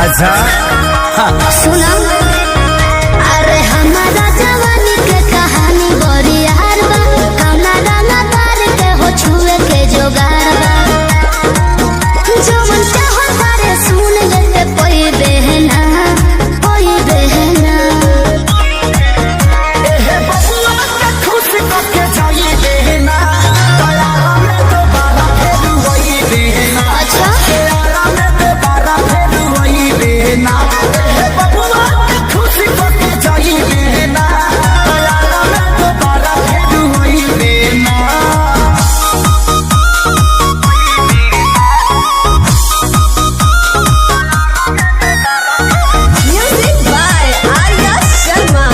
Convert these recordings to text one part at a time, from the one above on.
अच्छा सुना, अरे हमारा जवानी के कहानी बड़ी यार बा, कौना रंगा तार के हो छुए के जोगार बा, जो मन चाहो तारे सुन ले कोई बहना कोई बहना। एहे बबुआ के खुश करके जाई बहना, तयारा में दोबारा फिर वही बहना। अच्छा तयारा में दोबारा फिर वही बहना। एहे बबुआ के खुश करके जाई बहना, तयारा में दोबारा फिर वही बहना। Music by Arya Sharma.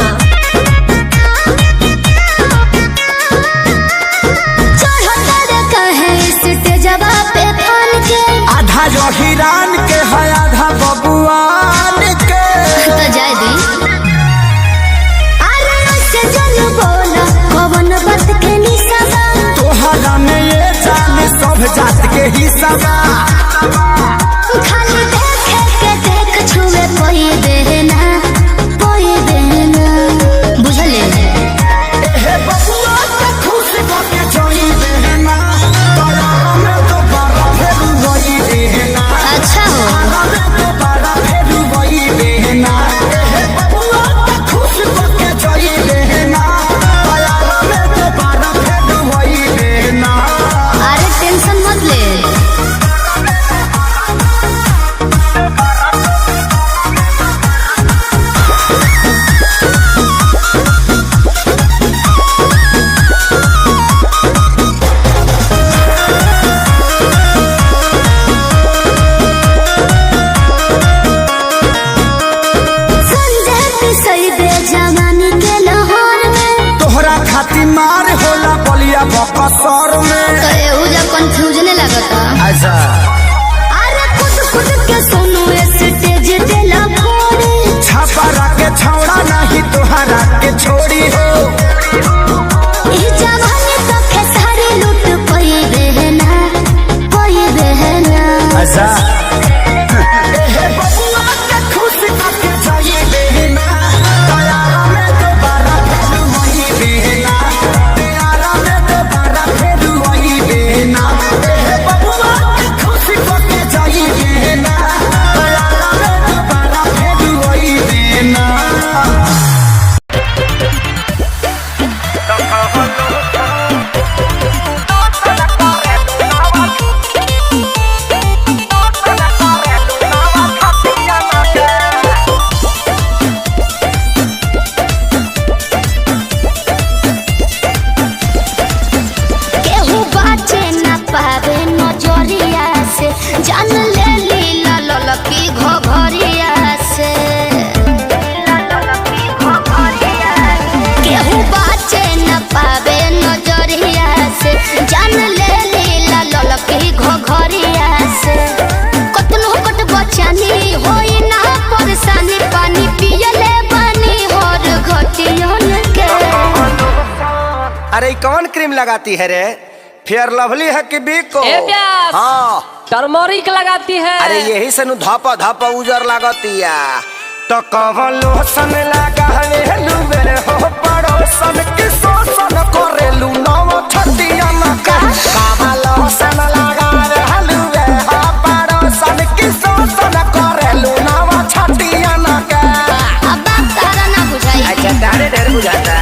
चढ़ो तारे कहे स्टेजवा पे फान के, आधा जो हिरान के है आधा बबुआन के। तो जाए दी अरे उससे जन बोला कौन बात के निशाना, तोहरा में ये जान सब जात के हिस्सा बा। खाली देखे के देख छुए कोई बहना बुझले। एहे बबुआ के खुश करके जाई बहना, तयारा में दोबारा फिर वही बहना। अच्छा हो तयारा में दोबारा फिर वही बहना। एहे बबुआ के खुश करके जाई बहना, तयारा में दोबारा फिर वही बहना। अरे टेंशन मत ले, संजय पिसई दे जवानी के लाहौर में, तोहरा खातिर मार होला बलिया बकसर में। तो एहू जा कंफ्यूजन लगता। अच्छा अरे खुद के सुनो स्टेज देला फोड़े, छापरा के छौड़ा नहीं तोहरा के छोड़ी हो। ई जवानी तो खेसारी लूट कोई बहना अच्छा एहे बबुआ के खुश करके जाई बहना, तयारा में दोबारा फिर वही बहना। तयारा में दोबारा फिर वही बहना। एहे बबुआ के खुश करके जाई बहना, तयारा में दोबारा फिर वही बहना। केहू बाचे न पावे नजरिया से, जान ले लीला ललकी घघरिया से। केहू बाचे न पावे नजरिया से, जान ले लीला ललकी घघरिया से। कतनो कट बचानी होई ना परेशानी, पानी पियले बानी हर घटियन के। अरे ये कौन क्रीम लगाती है रे? फेयर लवली है कि बिको? ए प्यास। हाँ टर्मरिक लगाती है। अरे यही से नु धापा धापा उजर लागतिया। तो कवन लोशन लगा हेलू मेरे हो पड़ोसन की शोषण करेलू नव छतिया न कर। कवन लोशन लगा हेलू मेरे हो पड़ोसन की शोषण करेलू नव छतिया न कर। अब बात तारा ना बुझाई। अच्छा तारे ढेर बुझाता।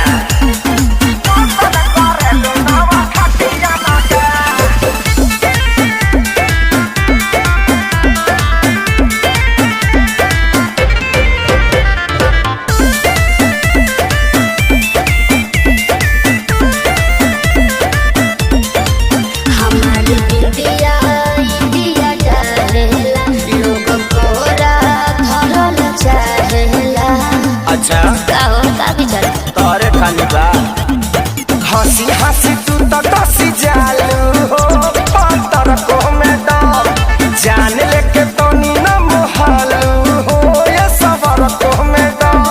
हमारी इंडिया इंडिया डरेला, लोग कोरा धरल चाहेला। अच्छा काहो का विचार? तोरे खाली बा हंसी हंसी तू तो कसी जालू हो। पंतर को में दम जान लेके तो नी न मोहलू हो। ये सबर को में दम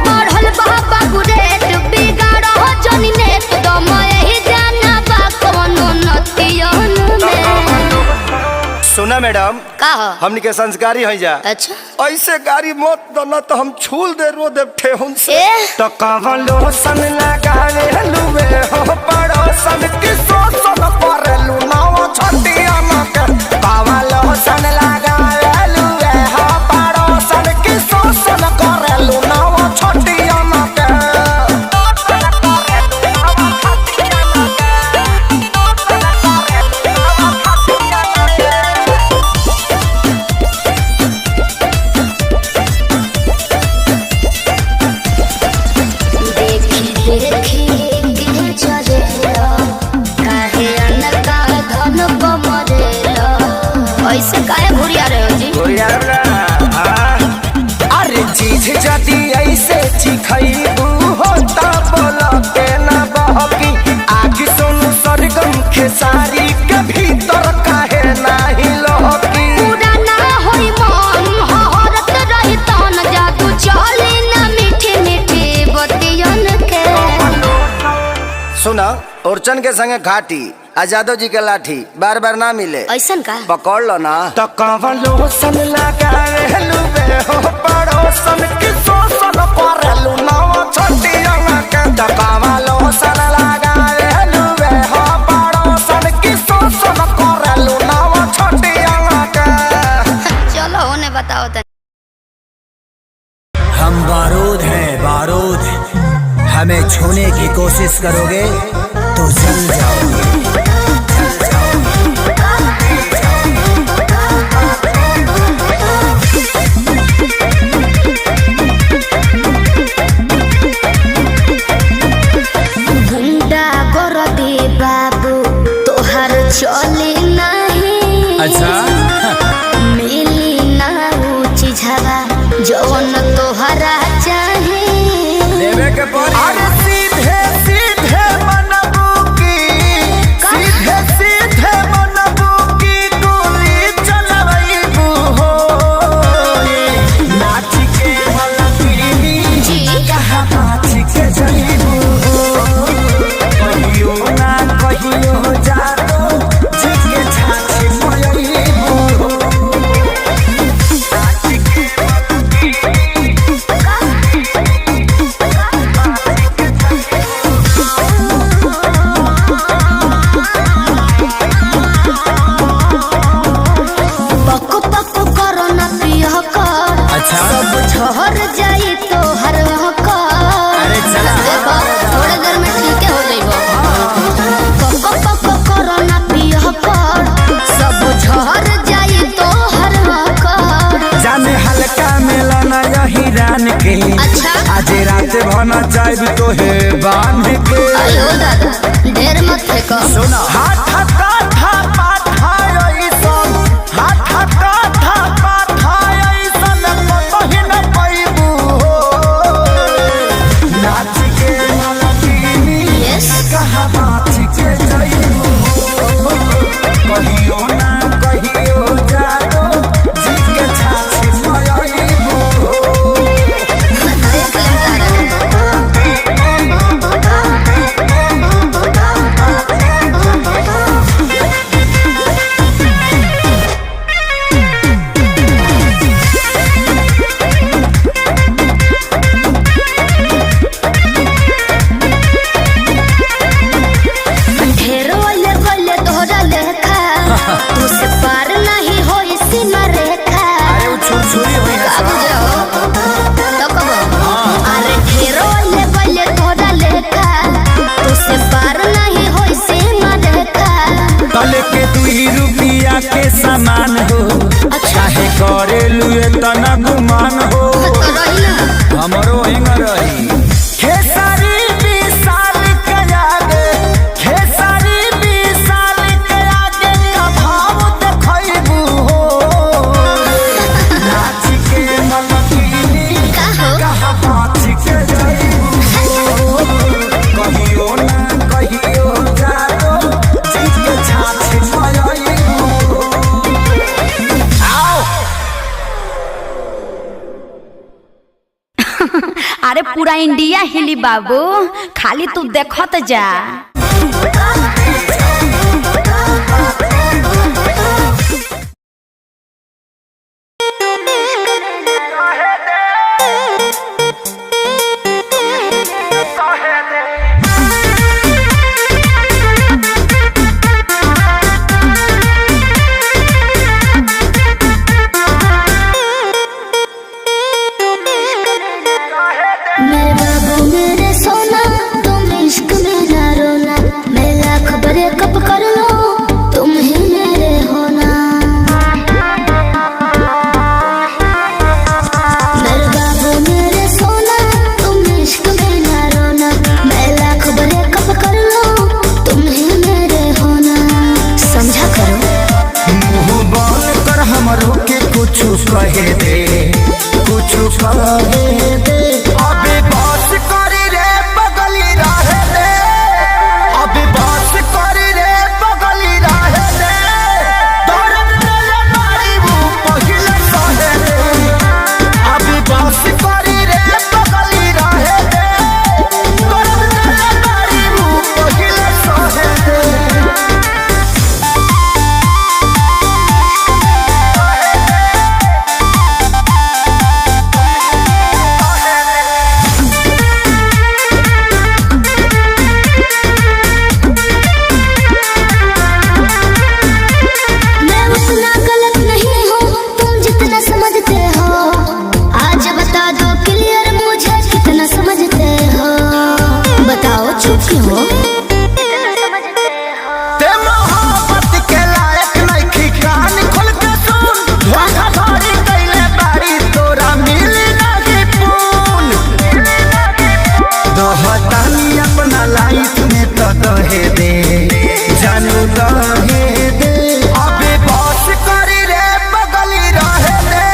बढ़ल बाबा गुरेट बिगाड़ हो जनी नेत, दम यही जाना बा कोनो नतियन में। सुना मैडम का हो? हमनी के संस्कारी है जा। अच्छा ऐसे गाड़ी मत दो ना तो हम छूल दे रो दे ठेहुन से। तो कवलो सन लगावे लुवे हो पड़ोसन की सोसन परलू नाव छटिया न के। कवलो सन लगावे लुवे हो पड़ोसन की सोसन करलू नाव छटिया न के। ऐसे काहे घुरिया रहे हो जी? अरे चीज जदी ऐसे चिखैबू हो ता बोला के ना बहकी। आगे सोनू सरगम खेसारी के भीतर काहे नाही लहकी। पूरा ना होई मन हहरत रही तन जादू चली ना मीठी मीठी बतियन के। सुना ओरचन के संगे घाटी आजादो जी के लाठी बार बार ना मिले। ऐसन का पकड़ लो ना। तो कवलो सन लगावे लुवे हो पड़ोसन की सोसन परलू नाव छटिया न के। तो कवलो सन लगावे लुवे हो पड़ोसन की सोसन करलू नाव छटिया न के। चलो होने बताओ तनी। हम बारूद हैं बारूद, हमें छूने की कोशिश करोगे तो जल जाओगे। गुंडा कर दे बाबू तोहर चली नहीं। अच्छा मिली ना ऊ चीज़वा जौन तोहरा चाहे। लेवे के पड़ी। अरे सीधे सीधे मनबू की सीधे सीधे मनबू की गोली चलबू हो। नाच के मलबी जी कहाँ नाच के जईबू हो। कहियो ना कहियो जादो जिसके छाछी मयईबू हो। नाच के पक पक करो ना पिया कर। अच्छा। सब झहर जाई तो हर कर। अरे चला। देखो थोड़े देर में ठीक हो जाइबो। पक पक करो ना पिया कर। सब झहर जाई तो हर कर। जाने हल्का मिलाना यही रान के। अच्छा। आज रात भना चाहे तो है बांध के। अयो दादा ढेर मत फेंको। सुना हाथ काथा पाठाई सन हाथ काथा पाठाई सन कतही न पैबू हो। नाच के मलबी यस कहाँ नाच के जईबू हो। कहियो ना कहियो जादो जी के छाछी मयईबू हो। देख लेम ढेरो ले गले तोहरा लेखा। तुझसे पार नहीं होई सीमा रेखा। अरे वो छुरछुरी हुई है बाबू सब। जाओ तो कबो। अरे ढेरो ले गले तोहरा लेखा। तुझसे पार नहीं होई सीमा रेखा। तले के 2 रुपया के सामान हो। चाहे करे लुए तना गुमान हो। तो रही ना। हमरो हिंग रही। खेसारी विशाल के आगे खेसारी विशाल के आगे का भाव देखैबू हो। नाच के मलबी का हो? कहाँ नाच के जईबू हो। कहियो ना कहियो जादो जी के छाछी मयईबू हो। आओ अरे पूरा इंडिया हिली बाबू, खाली तू देखत जा। मेरे बाबू मेरे सोना तुम इश्क में ना रोना, मैं लाख ब्रेकअप कर लो तुम ही मेरे होना। मेरे बाबू मेरे सोना तुम इश्क में ना रोना, मैं लाख ब्रेकअप कर लो तुम ही मेरे होना। समझा करो मुंह बोल कर हमरो के कुछ कहे दे, कुछ कहे दे। अबे बात करी रे बगली रहे दे, अबे बात करी रे बगली रहे दे। दर्द दिल मारी वो पहिले सहे दे, अबे बात करी रे बगली रहे दे। दर्द दिल मारी वो पहिले सहे दे। मैं उतना गलत नहीं हूँ तुम जितना समझते हो, आज बता दो क्लियर मुझे कितना समझते हो। बताओ चुप क्यों हो? ते मोहब्बत के लायक नइखी, कान खोल के सुन। धोखाधड़ी कइले बारी तोरा मिली नहीं पून। दोहतानी अपना लाइफ में तो दहे दे, जानू दहे दे। अबे बस करी रे बगली रहे दे,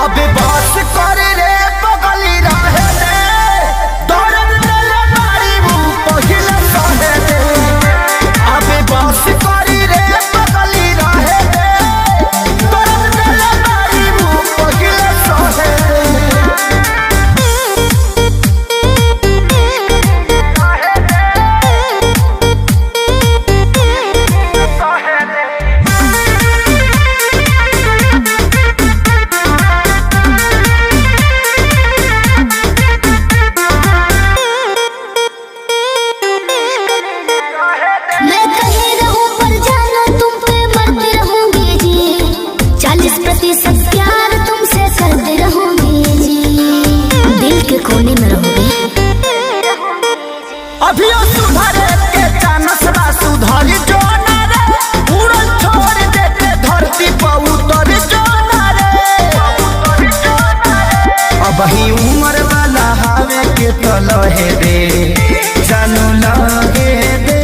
अबे बस करी रे बगली रहे दे। दर्द दिल मारी वो पहिले सहे दे, अबे बस करी रे बगली रहे दे। दर्द दिल मारी वो पहिले सहे दे। मैं कहीं रहूं पर जानो तुम पे मरती रहूंगी जी, 40% प्यार तुमसे करती रहूंगी जी, दिल के कोने में रहोगे। अभियो सुधरे के चानस बा, सुधरी जो ना रे। उड़न छोड़ देते धरती पर उतर जो ना रे। अब ही उम्र वाला हवे के तो लहे दे, जानू लहे दे।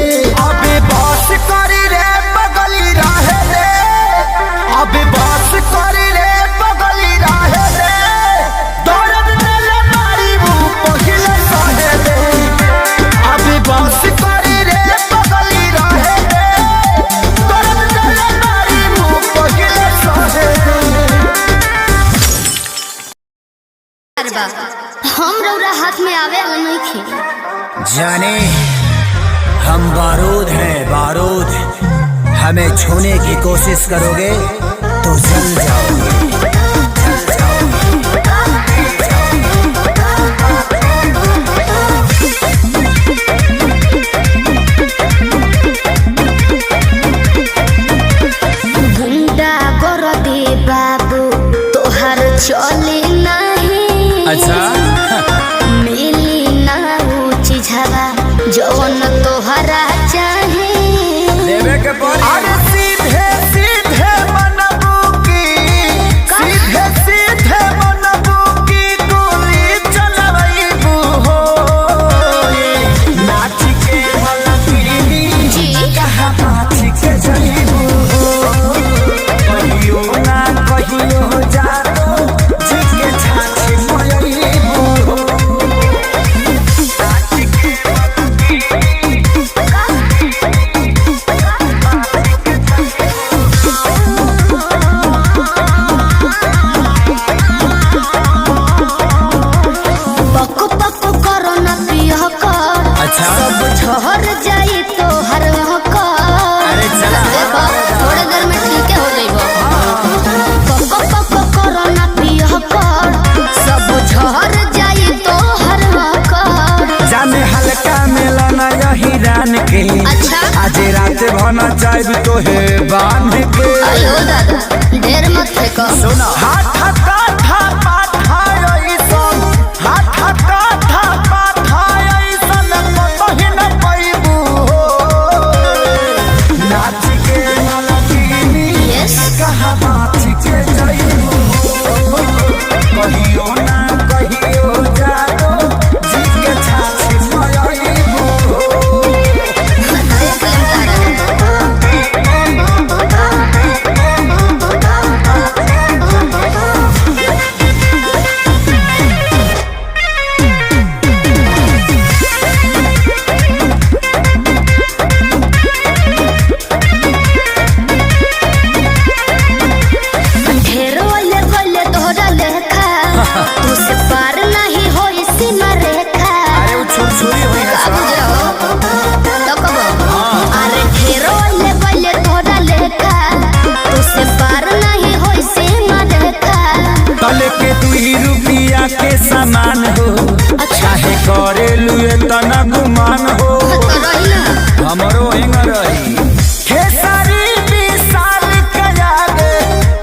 अबे बस करी रे बगली रहे दे, अबे बस करी रे बगली रहे दे। दर्द दिल मारी वो पहिले सहे दे, अबे बस करी रे बगली रहे दे। दर्द दिल मारी वो पहिले सहे दे। हम रौरा हाथ में आवे नहीं खे। जाने हम बारूद हैं बारूद, हमें छूने की कोशिश करोगे तो जल जाओगे, जल जाओगे। गुंडा कर दे बाबू तोहर चली नहीं, अच्छा मिली ना ऊंची झवा जौन तोहरा चाहे। देवे के पड़ी। अरे सीधे सीधे मनबू की, सीधे सीधे मनबू की गोली चलवैबू हो। नाच के मलकिनी जी कहाँ नाच के जइबू हो। कहियो ना कहियो जातो जी के छाछ मयबू हो। नाच के पक पक करो न पियो कर, अच्छा। सब झहर जाई तो हर कर। अरे चला। देखो थोड़े देर में ठीक हो जाइबो। पक पक करो न पियो कर, सब झहर जाई तो हर कर। जाने हल्का मिलना यही रान के, अच्छा आज रात भना चाहे तो है बांध के। अयो दादा ढेर मत फेंको। सुना हाथ काठा पाठा ऐसन, हाथ काठा रुपया के सामान हो चाहे करेलू तना गुमान हो हमरो हिंग रही खेसारी विशाल के आगे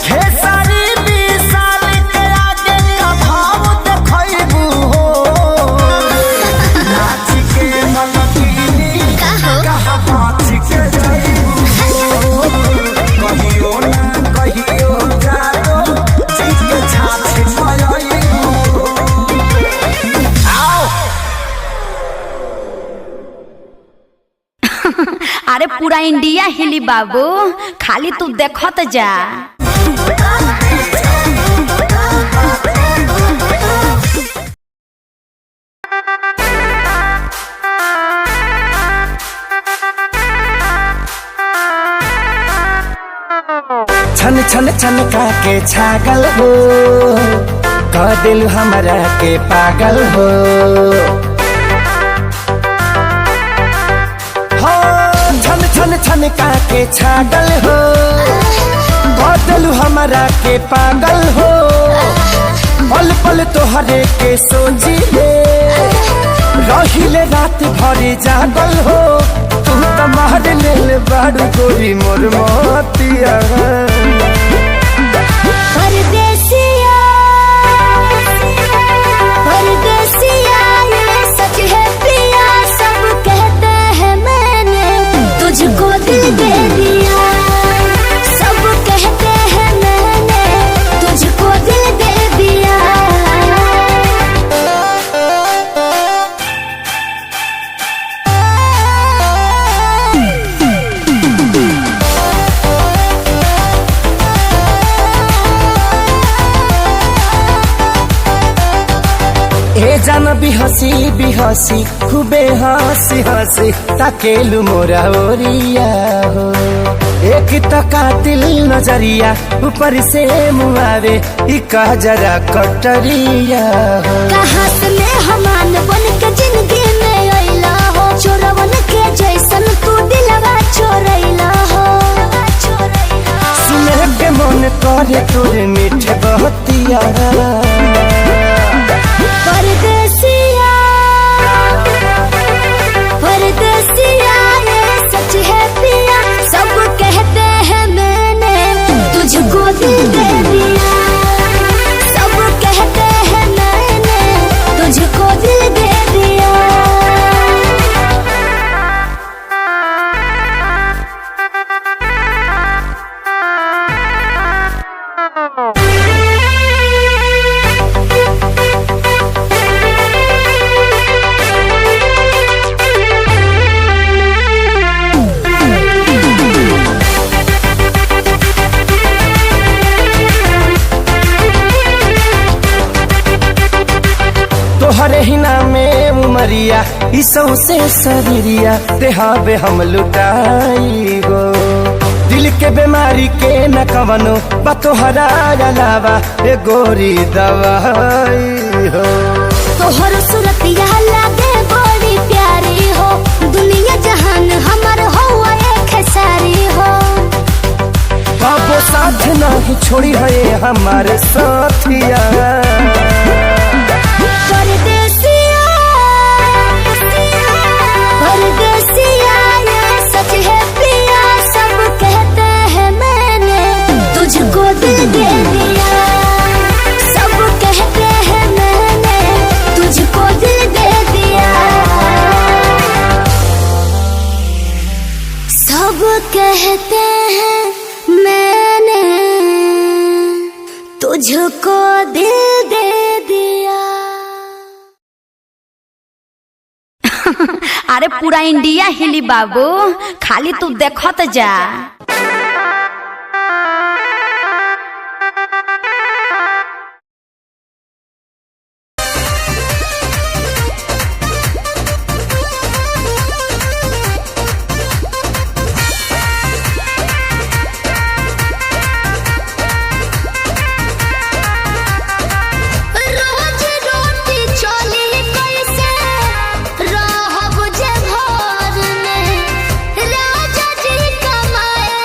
खेसारी विशाल के आगे का भाव देखैबू हो नाच के मनकीनी कहा बात के जाइबू हो कहियो ना कहियो जानो जीत के छाछ पाइबू आओ अरे पूरा इंडिया हिली बाबू, खाली तू देखत जा। छन छन छन का के छागल हो कह दिल हमरा के पागल हो छन छन छन का के छागल हो कह दिल हमरा के पागल हो पल पल तोहरे के सोची रहिले रात भरे जागल हो तू तो मार लेल बाड़ू गोरी मोर मोतिया परदेसिया परदेसिया ये सच है प्रिया सब कहते हैं मैंने तुझको दिल दे दिया सब कहते हैं मैंने तुझको दिल दे दिया ए जान बिहसी खूबे हंसी हंसी ताकेलु मोरा ओरिया हो एक तो कातिल नजरिया ऊपर से मुआवे इका जरा कटरिया हो कहाँ से मेहमान बन के जिंदगी में अइला हो चोरवन के जैसन तू दिलवा चोरैला हो सुने के मन करे तोरे मीठे बहतिया परदेसिया परदेसिया ये सच है पिया सब कहते हैं मैंने तुझको दिल दे दिया सब कहते हैं मैंने तुझको दिल दे दिया तोहरे ही नामे उमरिया इसौ से शरीरिया देहाबे हम लुटाई गो दिल के बीमारी के न कवनो बा तोहरा अलावा ए गोरी दवाई हो तोहर सूरतिया लागे बड़ी प्यारी हो दुनिया जहान हमर हो एक सारी हो बाबो साथ नहीं छोड़ी है हमारे साथिया परदेसिया परदेसिया ये सच है पिया सब कहते हैं मैंने तुझको दिल दे दिया सब कहते हैं मैंने तुझको दिल दे दिया सब कहते हैं मैंने तुझको दिल दे दिया अरे पूरा इंडिया हिली बाबू, खाली तू देखत जा। रोज रोटी चोली कैसे रहब जे घर में राजा जी कमाए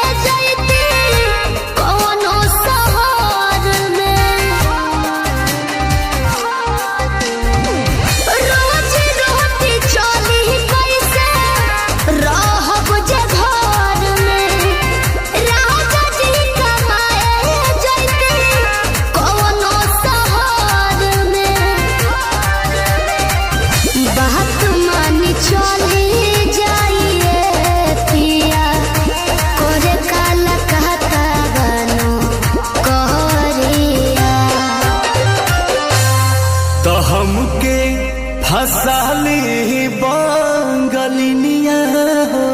हमके फसाली बंगलिनिया हो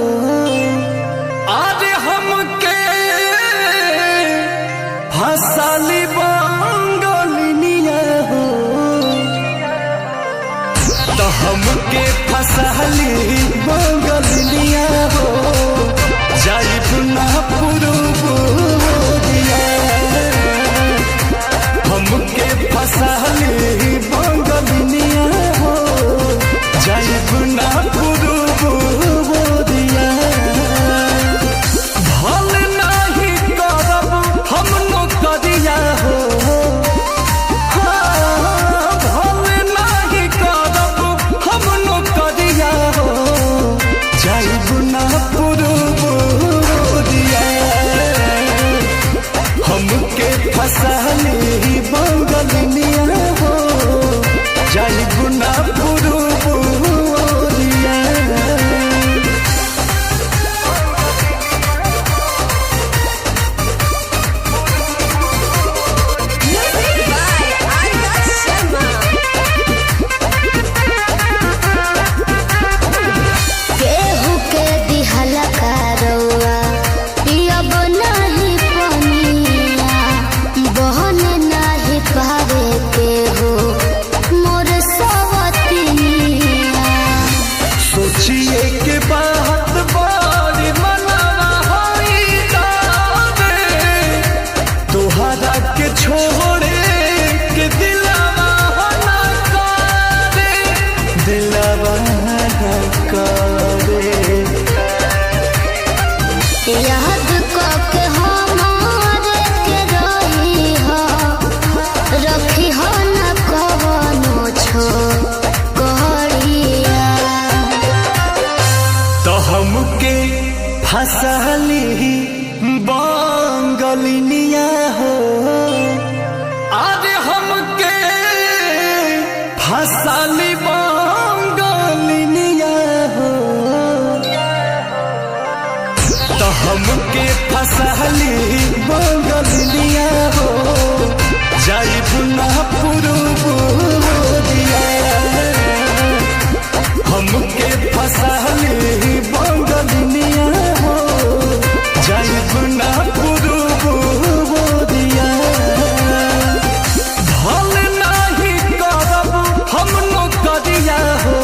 आज हमके फसाली बंगलिनिया हो तो हमके फसाली बंगलिनिया हो जाई पुना पुरुबुदिया हमके फसाली बंगलिनिया हो जाई पुना पुरुबुदिया भल नहीं करब हम नौकरिया हो भल नहीं करब हम नौकरिया हो जाई पुना पुरुबुदिया हमके फसाली बंगलिनिया हो जाई पुना पुरुबुदिया Music by Arya Sharma. केहू के दिहल करौआ पियब नहीं पनिया बहन नहीं पावे केहू मोर सवतिनिया सोचिए के बात बारी मनवा होई दावे तोहरा के छोड़े के दिलवा ना करे दिलवा ना करे याद के हमारे के रही हो रखी हो न कवनो छो कहरिया तो हमके फसाली बंगलिनिया हो आज हमके फसाली बंगलिनिया हो तो हमके फसाली बंगलिनिया हो जाई पुना पुरुबुदिया हमके फसाली बंगलिनिया हो जाई पुना पुरुबुदिया भल नहीं करब हम नौकरिया हो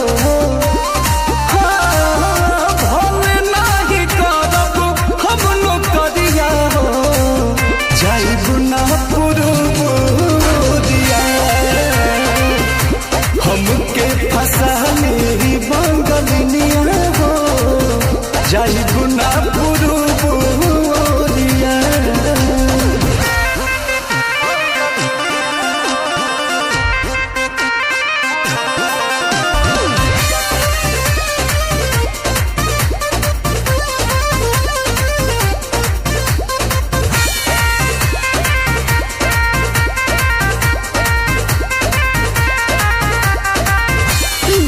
भल नहीं करब हम नौकरिया हो जाई पुना पुरुबुदिया हमके फसाली बंगलिनिया हो जाई पुना पुरुबुदिया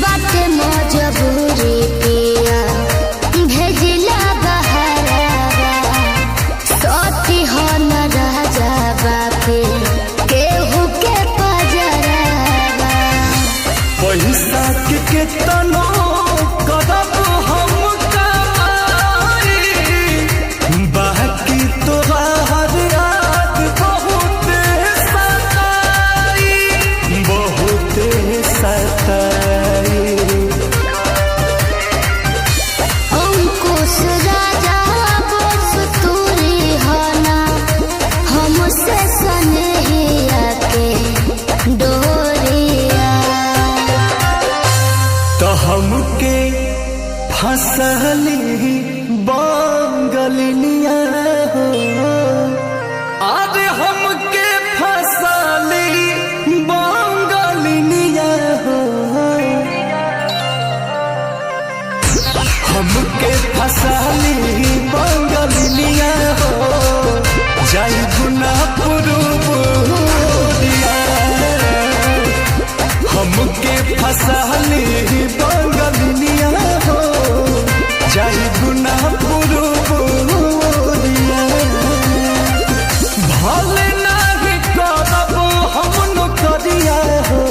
बाटे मजबूरी पिया भेजिला बहरावा सती हो न राजा बापे केहू के पजरावा पैसा के केतनो करब हम कमाई बाकी तोहार याद बहुते सताई बहुते सताई अंकुश राजा बोस तूरी होना हमसे सनेहिया के डोरिया तो हमके फसली बंगलिनिया हो आज हमके फसली बंगलिनिया हो हमके फसली बंगलिनिया हो जाई पुना पुरुबुदिया हमके फसाली बंगलिनिया हो जाई पुना पुरुबुदिया भल नहीं करब हम नौकरिया हो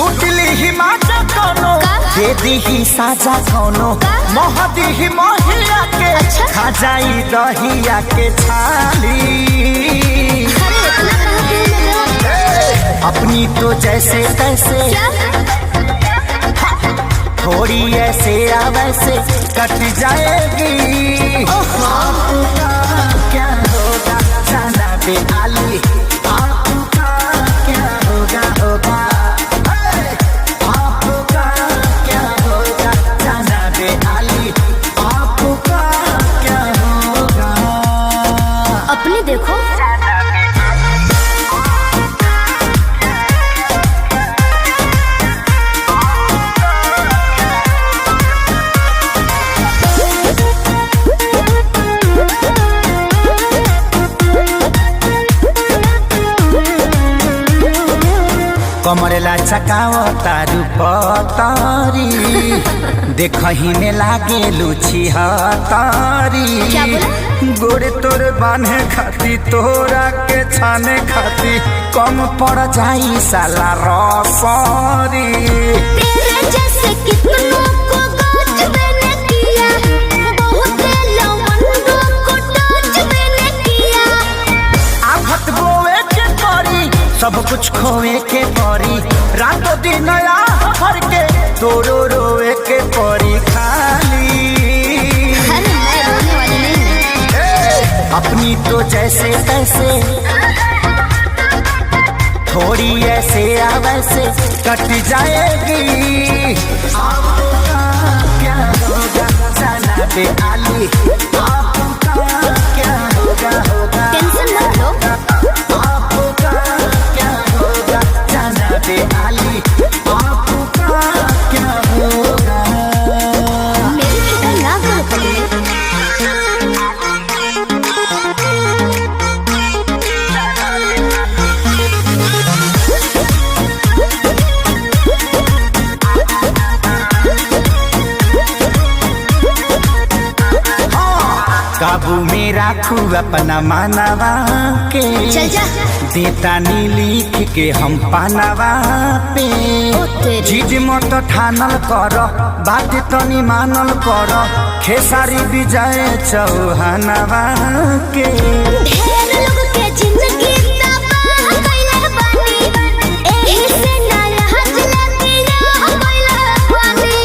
लूट ली ही माचा कोनो दे दी ही साजा कोनो मोह दी ही मोहिया के खा जाई दहिया के छाली अपनी तो जैसे तैसे थोड़ी ऐसे या वैसे कट जाएगी आपका क्या होगा जाना पे आली आपका क्या होगा होगा आपका क्या होगा जाना पे आली आपका क्या होगा अपने देखो कमरेला चकाओ तारू पतारी देखही में लागे लुची हतारी गोरे तोर बांधे खाती तोरा के छाने खाती कम पड़ जाई साला रसरी तेरे जैसे कितनों को गाज मैंने किया बहुत लवंडों को टच मैंने किया आफत बोए के परी सब कुछ खोए के परी रातों दिन भर के तोरो रोए के परी खाली अरे मैं रोने वाली नहीं हूँ अपनी तो जैसे तैसे थोड़ी ऐसे या वैसे कट जाएगी आपका क्या होगा जाना पे आली आपका क्या होगा होगा टेंशन मत लो आपका क्या होगा जाना पे आली आपका क्या होगा मेरी फिक्र ना करो पगले काबू में राखू अपना मानवा के चल जा देता नी लिख के हम पानवा पे ओ तेरी चीज मत ठानल कर बात तनी मानल कर खेसारी विजय चौहानवा के ढेर लोग के जिंदगी तबाह कइले बानी एही से ना हज लगिया कइले बानी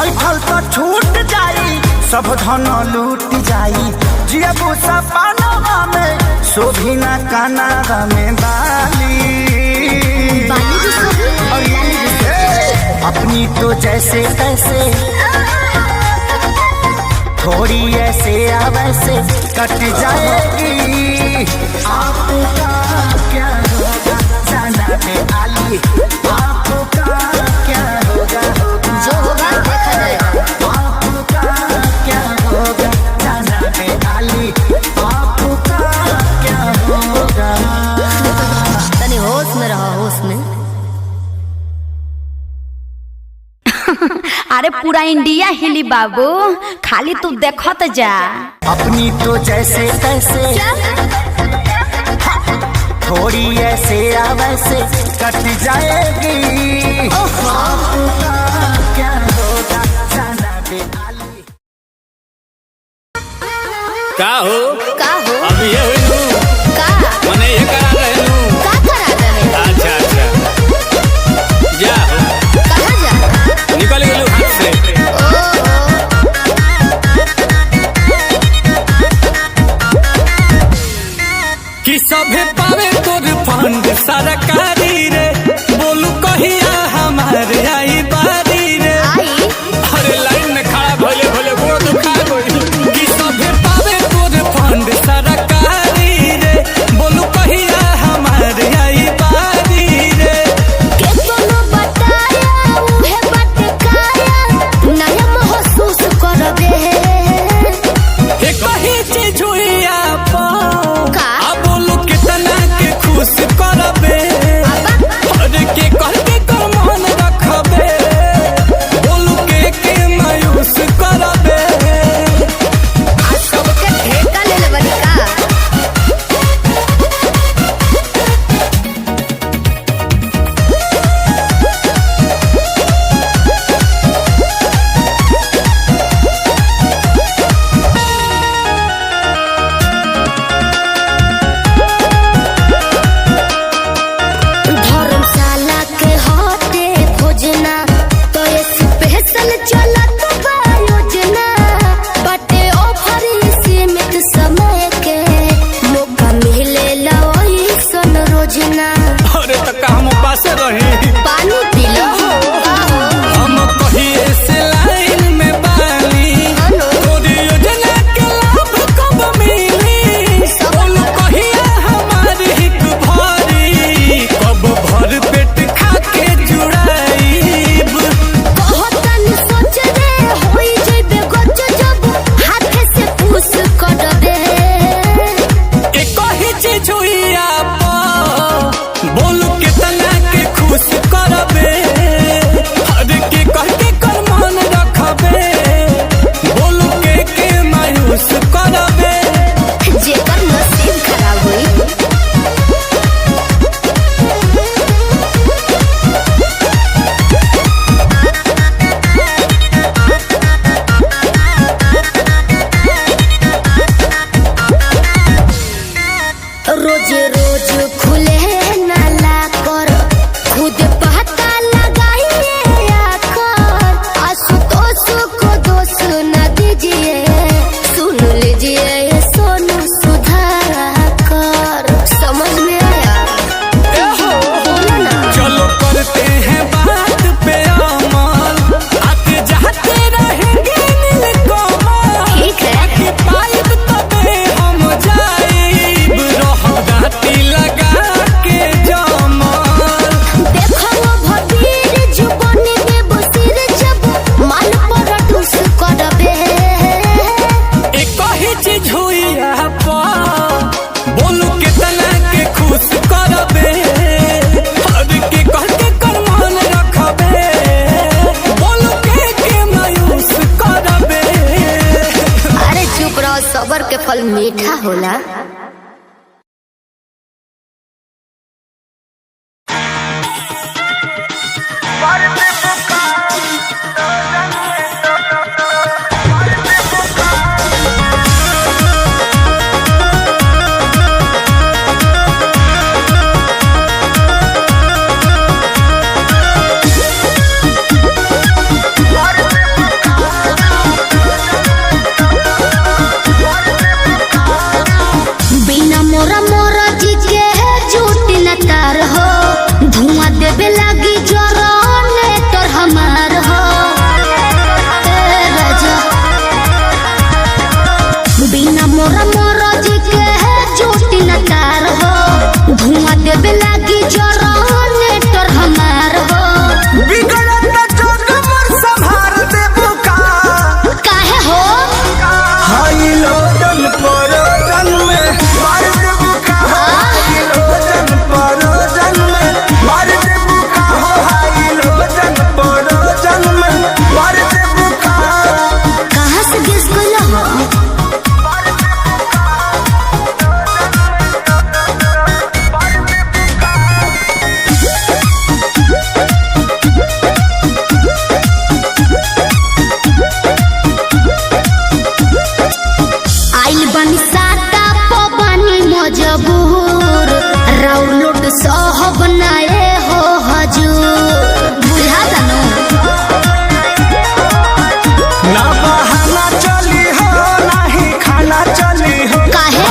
ऐठल तो छूट जाई सब धन लूट जाई जियबू सपनवा में शोभिना कानावा में बाली बाली भी सोही और लाली भी सोही अपनी तो जैसे तैसे थोड़ी ऐसे या वैसे कट जाएगी आपका क्या होगा जाना पे आली आपका क्या होगा होगा जो होगा देखा जाएगा आपका क्या होगा जाना पे आली आपका क्या होगा तनी होश में रहो होश में अरे पूरा इंडिया हिली बाबू खाली तू देखत जा अपनी तो जैसे तैसे थोड़ी ऐसे या वैसे कट जाएगी आपका क्या होगा जाना पे आली का हो का हो अब ये हुई तू का मने ये करा रहे तू का करा रहे अच्छा अच्छा जा हो कहाँ जा निकल गेलू हाथ से कि सभे पावे तोर फंड सरकारी रे बोलू कहिया हमारे आई बारी रे आई अरे लाइन में खड़ा भोले भोले गोड़ दुखा गई कि सभे पावे तोर फंड सरकारी रे बोलू कहिया हमारे आई बारी रे के कोनो बताया उहे बात काया नया महसूस करबे हे कही चीज हुई आप का अब बोलू कितना के खुश करबे मीठा होला। बिना मोरा मोरा जी के झूठ न तार हो, धुआं देवे लगी जोरोने तोर हमार हो। ए राजा बिना मोरा मोरा जी के झूठ न तार हो, धुआं देवे लगी जोरोने तोर हमार हो। बिगड़त जग मोर संभार देबू का काहे हो हाई लोडन परोजन में मार देबू का हाई लोडन परोजन में मार देबू का हाई लोडन परोजन में मार देबू का कहाँ से गेस कोइला हो। आइल बनी साता पवनी मजबूर, राउलोट सहब नाए हो हजूर। बुझा जानो ना बहाना चली हो नहीं खाना चली हो काहे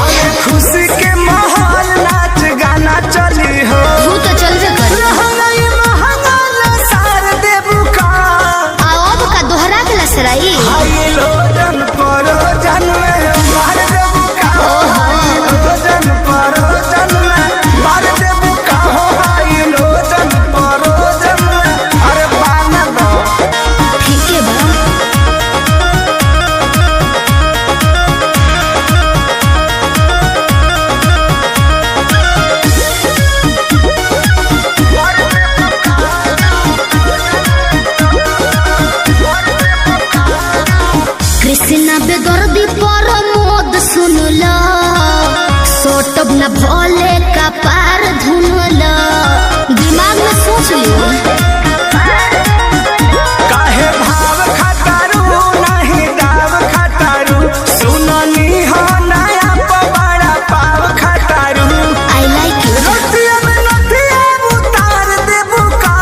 खुशी के माहौल नाच गाना चली हो तू तो चल जे कर। लहंगाई महंगा सार देबू का अब का दोहरा के लसराई। हाई लोडन परोजन में मार देबू का हाई लोडन परोजन में मार देबू का हाई लोडन परोजन में अरे बाना दो ठीक है बा कृष्णा बेदर्दी पर मोद सुनला, सोटब न भोले का पार धुनला। दिमाग में सोच लियो। काहे भाव खटारू नहीं दाव खटारू सुननी हो नया पवाड़ा पाव खटारू आई लाइक यू। रतिया में नथिया उतार देबू का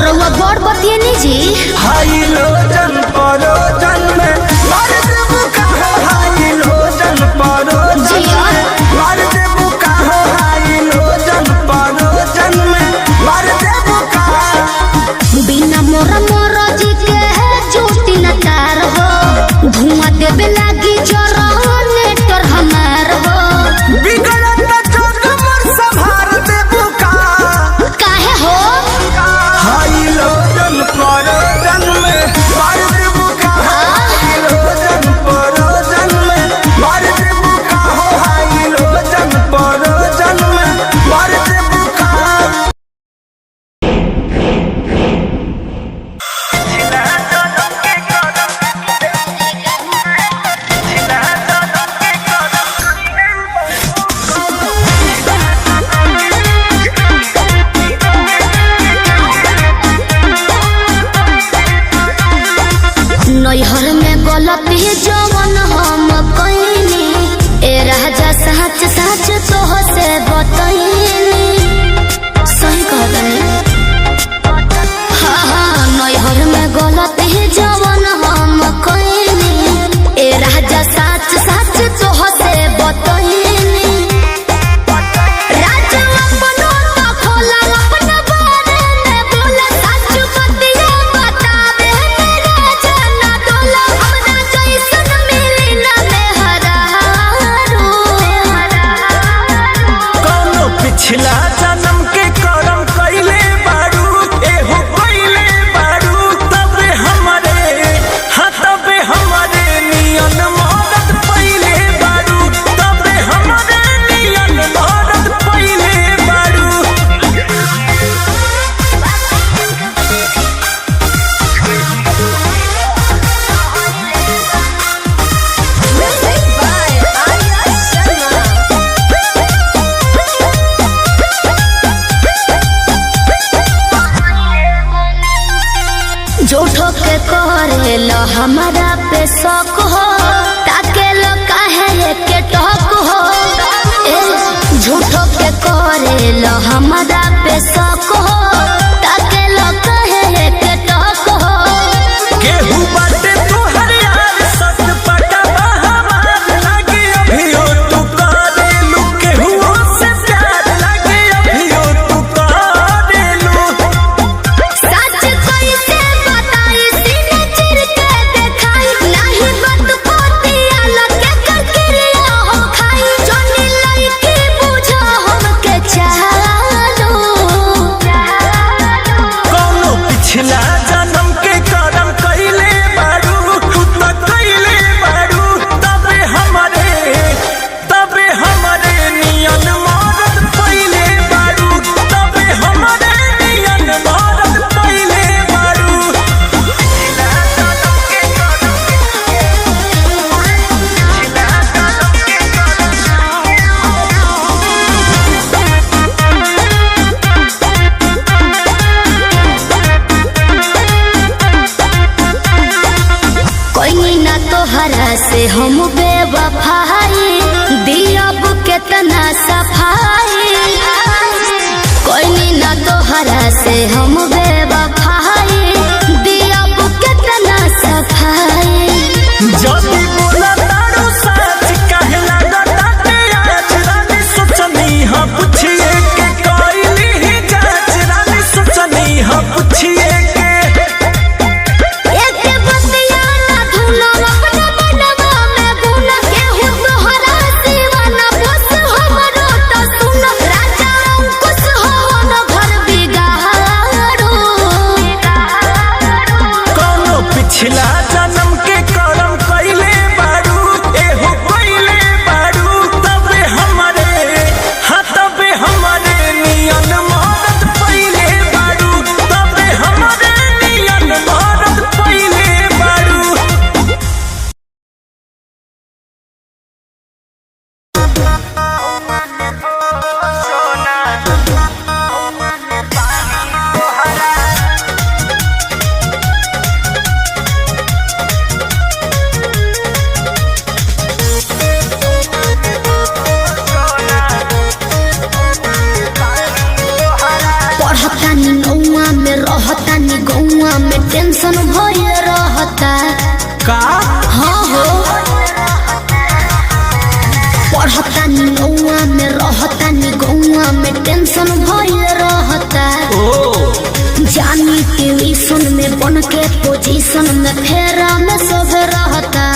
रउआ बड़ बतिए नी जी। हाई लोजन परोजन में मार देबू का हाई लोजन परोजन जिया। में मार देबू का हाई लोजन परोजन में मार देबू का बिना मोरा मोरा जी के झूठी न तार हो, धुआं देवे लगी जोरोने तोर हमार हो। बिगड़त जग मोर संभार देबू का काहे हो हाई लोजन परोजन में मार देबू का हाई लोजन परोजन में मार देबू का हाई लोजन परोजन में मार देबू का झूठो के करे लो हमारा पे शौक हो ताके लो काहे के टॉक हो झूठो के करे लो हमारा पे शौक हो ताके लो काहे के टॉक हो केहू बाटे तोहर यार सत पटवा हमार लागे अभियो तू करेलू केहू से प्यार लागे अभियो तू करेलू सच कैसे बताई सीने चिर के देखाई नहीं बात पोतिया लगे ककरिया हो खाई जोनी लइकी बुझो हमके चालो कौनो पिछला जन्म के कर्म कइले बारू तू त कइले बारू तबे हमरे नियन मरद पइले बारू तबे हमरे नियन मरद पइले बारू पिछला जन्म के कोई ना तोहरा से हम बेवफाई दियब केतना सफाई कोई ना तोहरा से हम बेवफाई दियब केतना सफाई जदी बोला तारू सच काहे लागताटे आज रानी सोचनी हां पूछिए के कइली ही जांच रानी सोचनी हां पूछिए के एक बतिया ना धुनो अपना मनवा में भूल के हो तोहरा दीवाना बस हमरो तो सुन राजा अंकुश हो न घर बिगाड़ो कौनो पिछला जन्म के कर्म कइले बारू एहो कइले बारू तबे हमरे नियन मरद पइले बारू तबे हमरे नियन मरद पइले बारू पढ़तानी नौआ में रहतानी गौआ में टेंशन भइल रहता का हाँ हो पढ़तानी नौआ में रहतानी गौआ में टेंशन भइल रहता जानी ट्यूशन में बन के पोजीशन में फेरा में सब रहता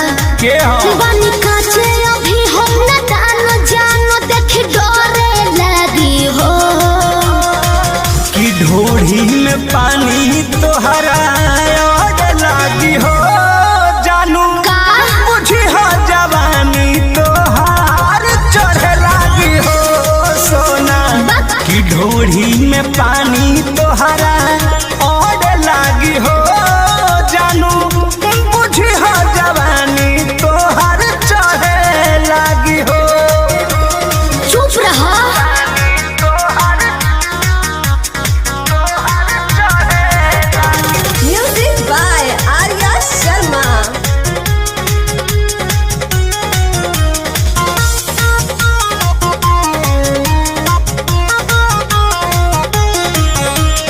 के हो बानी काचे अभी हम न जानो देख डरे लगी हो कि ढोढ़ी में पानी तोहरा और लागी हो जानू का बुझी हो जवानी तोहार चढ़े लागी हो सोना कि ढोढ़ी में पानी तोहरा और लागी हो जानू बुझी हो जवानी तोहार चढ़े लागी हो चुप रहा Music by Arya Sharma.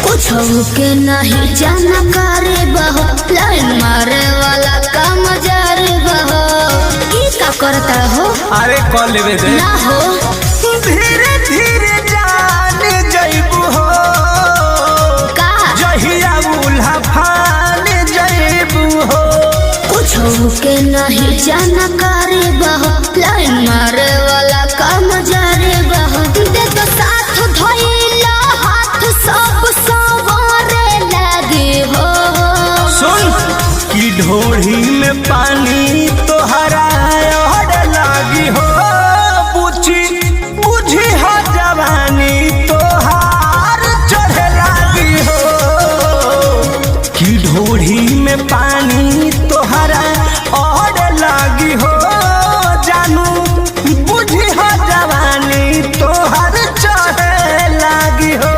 कुछ के नहीं जाना करे बहो लाइन मारे वाला काम जारे बहो ई का करता हो अरे कॉल लेवे दे ना हो धीरे धीरे जान जइबू हो का जहिया उल्हा फान जइबू हो कुछ के नहीं जाना करे बहो लाइन मारे वाला काम जारे बहो दे तो साथ धइला हाथ सब सवारे लगे हो सुन कि ढोढ़ी में पानी तोहरा और लागी हो बुझी हो जवानी तोहार चढ़े लागी हो कि ढोढ़ी में पानी तोहरा और लागी हो जानू बुझी हो जवानी तोहार चढ़े लागी हो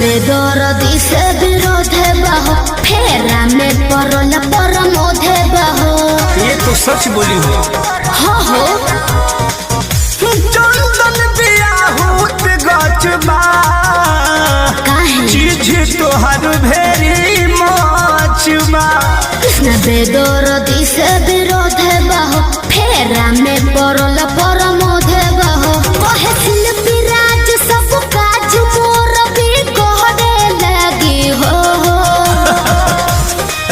बेदर्दी से विरोध बहो फेरा में परल परमोध बहो। ये तो सच बोली हो। हो चंदन बियाहूत गचबा काहे चीज तोहर भेरी मचबा। कृष्ण बेदर्दी से विरोध बहो फेरा में परल परमोध बहो। कहे शिल्पी राज सब काज मोर भी कहने लगी हो।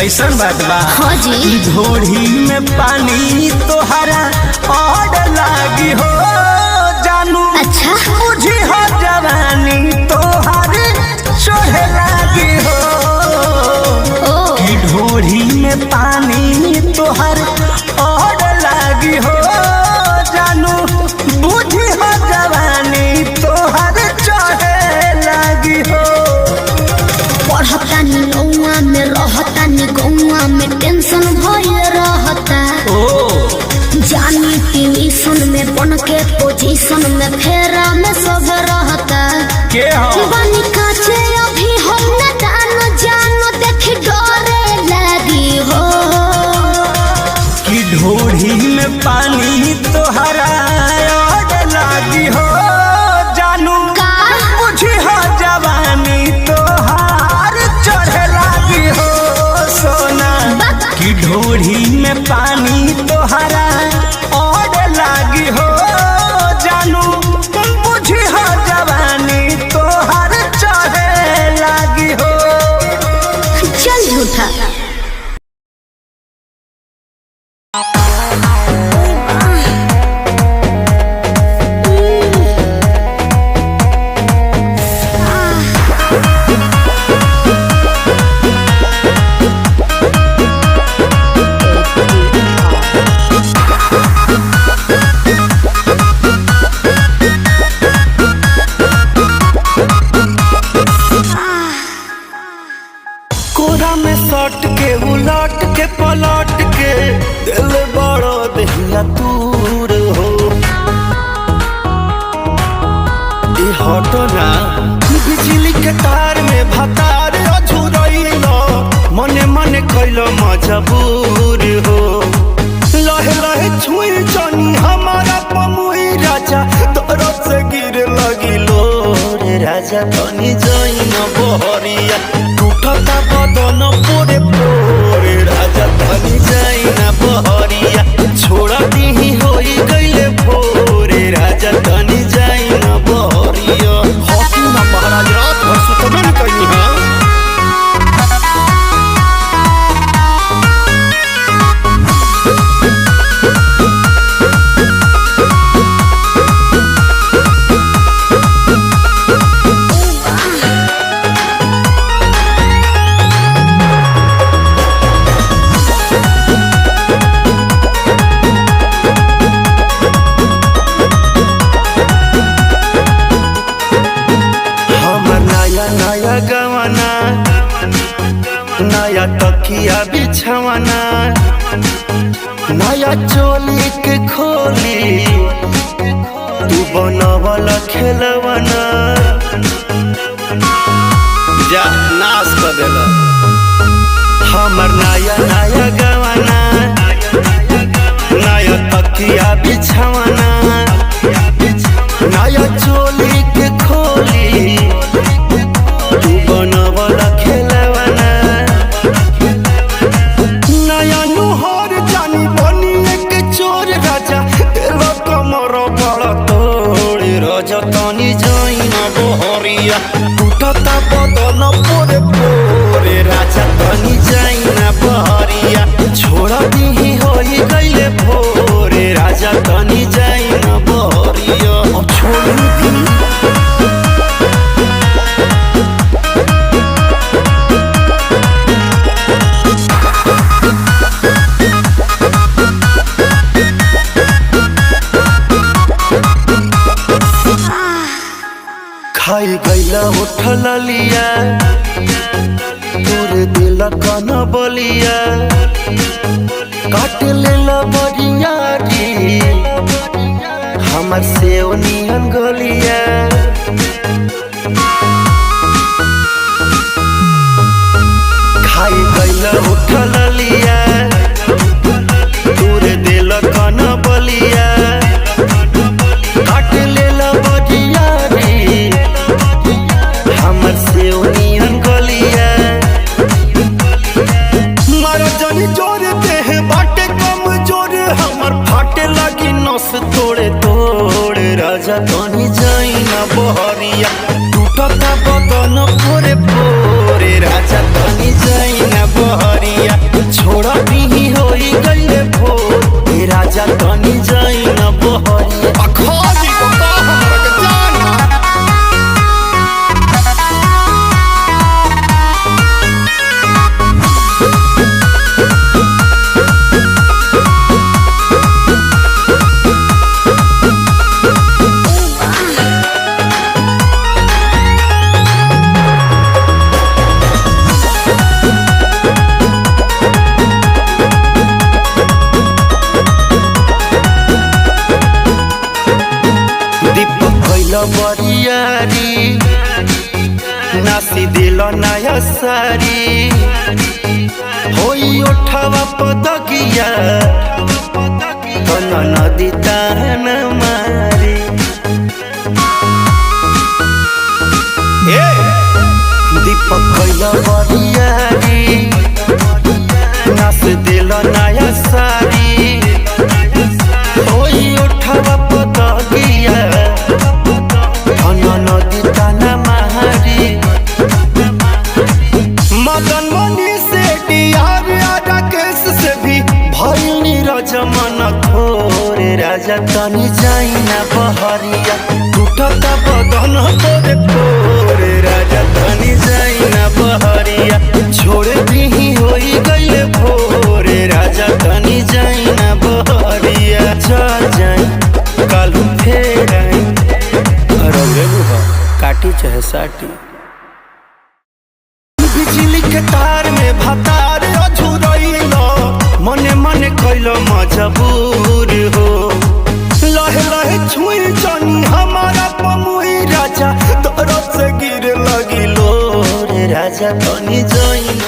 ऐसन बात बा हाँ जी ढोढ़ी में पानी तोहरा और लागी हो जानू। अच्छा मुझे हो जवानी तोहर चढ़े लागी हो। ओ कि ढोढ़ी में पानी तोहर और लागी हो जानू। बुझी हो जवानी तोहर चढ़े लागी हो। पढ़तानी गौआ में रहतानी गौआ में टेंशन भय रहता। जानी ट्यूशन में बन के पोजीशन में फेरा में सब रहता। के हो बनी काचे अभी हम न जानो देखी डरे लगी हो। कि ढोढ़ी में पानी तोहरा और लागी हो जानू। का बुझी हो जवानी तोहार चढ़े लागी हो सोना। कि ढोढ़ी में पानी तोहरा और लागी हो जानू। बुझी हो जवानी तोहार चढ़े लागी हो। चल झूठा कोरा में सट के उलट के पलट के दिल बड़ो दहिया दूर हो। ई हटो ना बिजली के तार में भतार अझुरैलो मने मने कैलो मजबूर हो। लहे लहे छुई जानी हमारा पमुई राजा तोरो से गिर लगी लो रे राजा तनी जाई न बहरिया। टूटता बदन पोरे पोरे राजा तनी जाई न बहरिया। छोड़ा दीही होई गईले भोरे राजा तनी जाई न बहरिया। हॉकी ना महाराज रात भर सुतबे कहीं हां। गवाना नया तकिया बिछवाना नया चोली के खोली तू बनवला खेलवाना। जा नाश कर देला हमर नया नया गवाना नया तकिया बिछवाना नया चोली के खोली तू बनवला खेलवाना। नया नुहर जानी बनी एक चोर राजा तेरा कमर बड़ा तोड़ राजा तनी जाई न बहरिया। टूटता बदन पोरे पोरे राजा तनी जाई न बहरिया। छोड़ा दीही होई गईले भोरे राजा तनी जाई न बहरिया। अब छोड़ दी खाई गईला उठल लिया तोरे दिल कन बलिया। काट लेला बरिया री हमर से नियन गलिया। न बहरिया टूटता बदन पोरे पोरे राजा तनी जाई न बहरिया छोड़ा भी होई गइले भोर ए राजा तनी जाई न बहरिया अखोजी को तो हमरा के जाना बरियारी नासी दिल नया सारी होई उठावा पदगिया तन नदी तान मारी दीपक कैल बरियारी नास दिल नया सारी होई उठावा पदगिया नदी ताना महारी मदन मनी से राकेश से भी भइनी रजमन थोरे राजा तनी जाई ना बहरिया टूटता बदन तोरे तोरे राजा तनी जाई ना बहरिया छोड़े भी होई गइले भोरे राजा तनी जाई ना बहरिया चल जाई कालू फेर आई काटी चाहे साटी बिजली के तार में भतार अझुरइलो मने मने कइलो मजबूर हो लहे लहे छुई जानी हमारा पमुई राजा तरफ से गिर लगिलो रे राजा तनी जाई न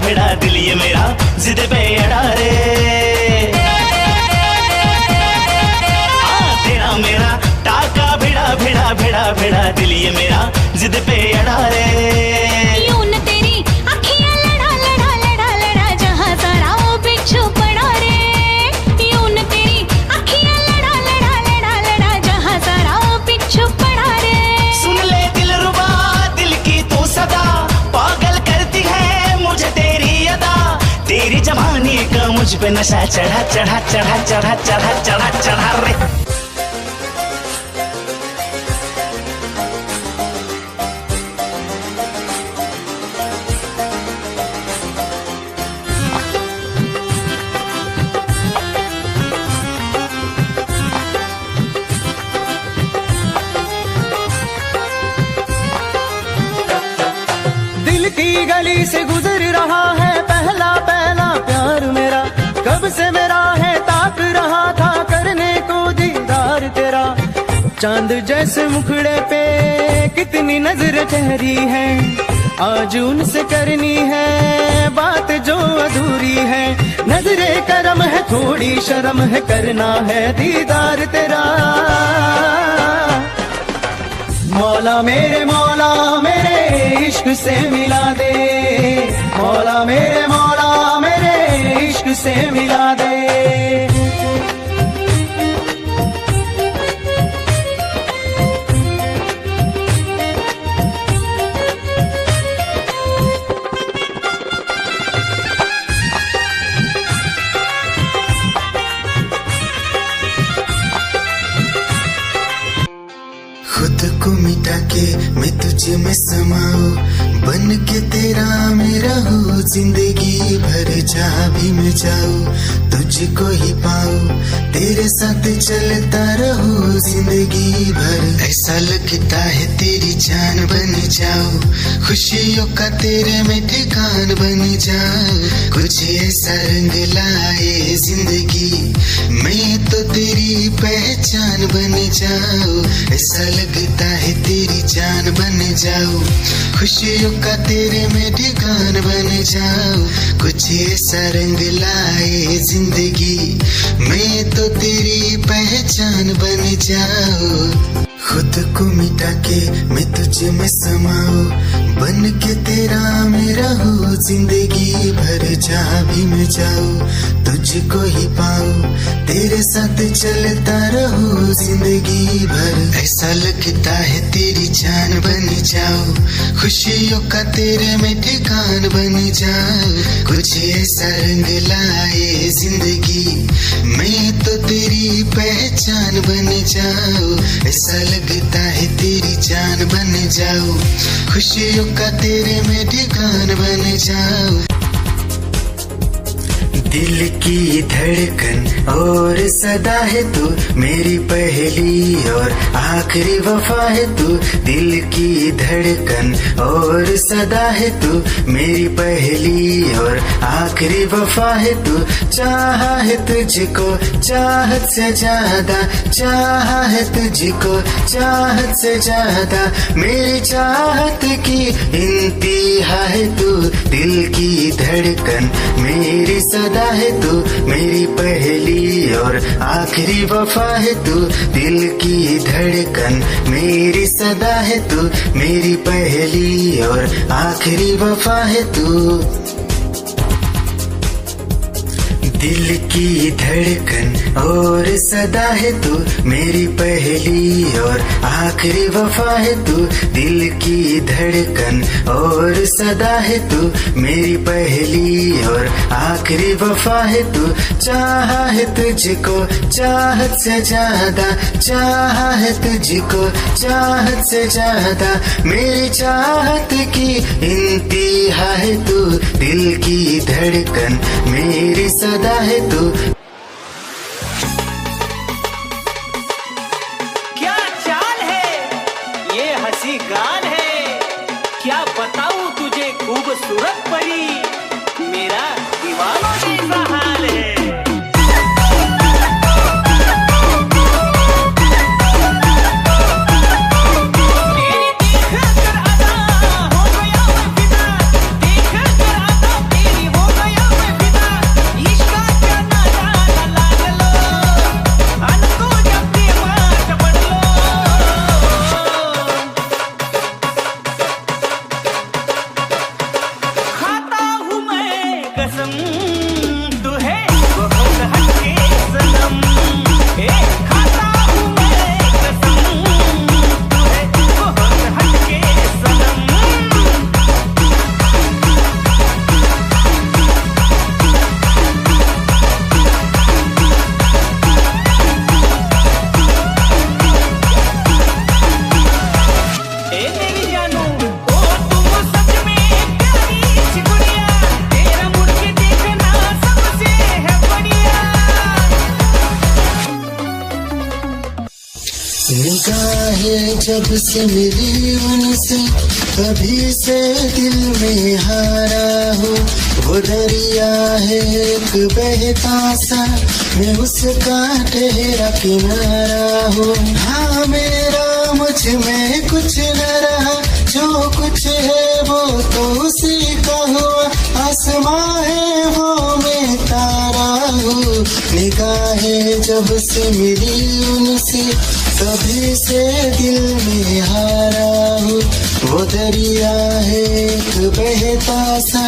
भिड़ा दिल ये मेरा जिद पे अड़ा रे तेरा मेरा टाका भिड़ा दिल ये मेरा जिद पे अड़ा रे यूं तेरी अखियां लड़ा जहां सारा वो बिच्छू पड़ा रे यूं तेरी अखियां लड़ा जहां सारा वो बिच्छू पड़ा रे सुन ले दिल रुबा दिल की तू सदा पागल करती है मुझे तेरी अदा तेरी जवानी का मुझ पे नशा चढ़ा रे की गली से गुजर रहा है पहला प्यार मेरा कब से मेरा है ताक रहा था करने को दीदार तेरा चांद जैसे मुखड़े पे कितनी नजर ठहरी है, आज उनसे करनी है बात जो अधूरी है। नजरे करम है थोड़ी शर्म है, करना है दीदार तेरा। मौला मेरे इश्क से मिला दे, मौला मेरे इश्क से मिला दे। खुद को मिटा के मैं तुझे में समाऊं, बन के तेरा मैं रहूं जिंदगी भर। जहाँ भी मैं जाऊं तुझको ही पाऊं, तेरे साथ चलता रहूं जिंदगी भर। ऐसा लगता है तेरी जान बन जाऊं, खुशियों का तेरे में ठिकान बन जाऊं। कुछ ऐसा रंग लाए जिंदगी, मैं तो तेरी पहचान बन जाऊं। ऐसा लगता है तेरी जान बन जाऊं, खुशियों का तेरे में ठिकान बन जाऊं। कुछ ऐसा रंग लाए जिंदगी, मैं तो तेरी पहचान बन जाऊं। खुद को मिटा के मैं तुझे में समाऊं, बन के तेरा मैं रहूं जिंदगी भर। जहाँ भी मैं जाऊं तुझको ही पाऊं, तेरे साथ चलता रहूं जिंदगी भर। ऐसा लगता है तेरी जान बन जाऊं, खुशियों का तेरे में ठिकान बन जाऊं। कुछ ऐसा रंग लाए जिंदगी, मैं तो तेरी पहचान बन जाऊं। ऐसा लगता है तेरी जान बन जाऊं, खुशियों का तेरे में ठिकान बन जाऊं। दिल की धड़कन और सदा है तू, मेरी पहली और आखिरी वफा है तू। दिल की धड़कन और सदा है तू, मेरी पहली और आखिरी वफा है तू। चाहा है तुझको चाहत से ज्यादा, चाहा है तुझको चाहत से ज्यादा। मेरी चाहत की इंतहा है तू, दिल की धड़कन मेरी सदा है तू। मेरी पहली और आखिरी वफा है तू, दिल की धड़कन मेरी सदा है तू। मेरी पहली और आखिरी वफा है तू। दिल की धड़कन और सदा है तू, मेरी पहली और आखिरी वफा है तू। दिल की धड़कन और सदा है तू, मेरी पहली और आखिरी वफा है तू। चाहा है तुझको चाहत से ज्यादा, चाहा है तुझको चाहत से ज्यादा। मेरी चाहत की इंतहा है तू, दिल की धड़कन मेरी सदा है तू। क्या चाल है ये हंसी गाल है, क्या बताऊं तुझे खूबसूरत परी, मेरा दीवाना जैसा हाल है। इश्क का क्या नाता जब से मिली उनसे तभी से दिल में हारा हूँ। वो दरिया है एक बहता सा, मैं उसका ठहरा किनारा हूँ। हाँ मेरा मुझ में कुछ न रहा, जो कुछ है वो तो उसी का हुआ। आसमां है वो मैं तारा हूँ। निगाहें जब से मिली उनसे तभी से दिल में हारा हूँ। वो दरिया है एक बहता सा,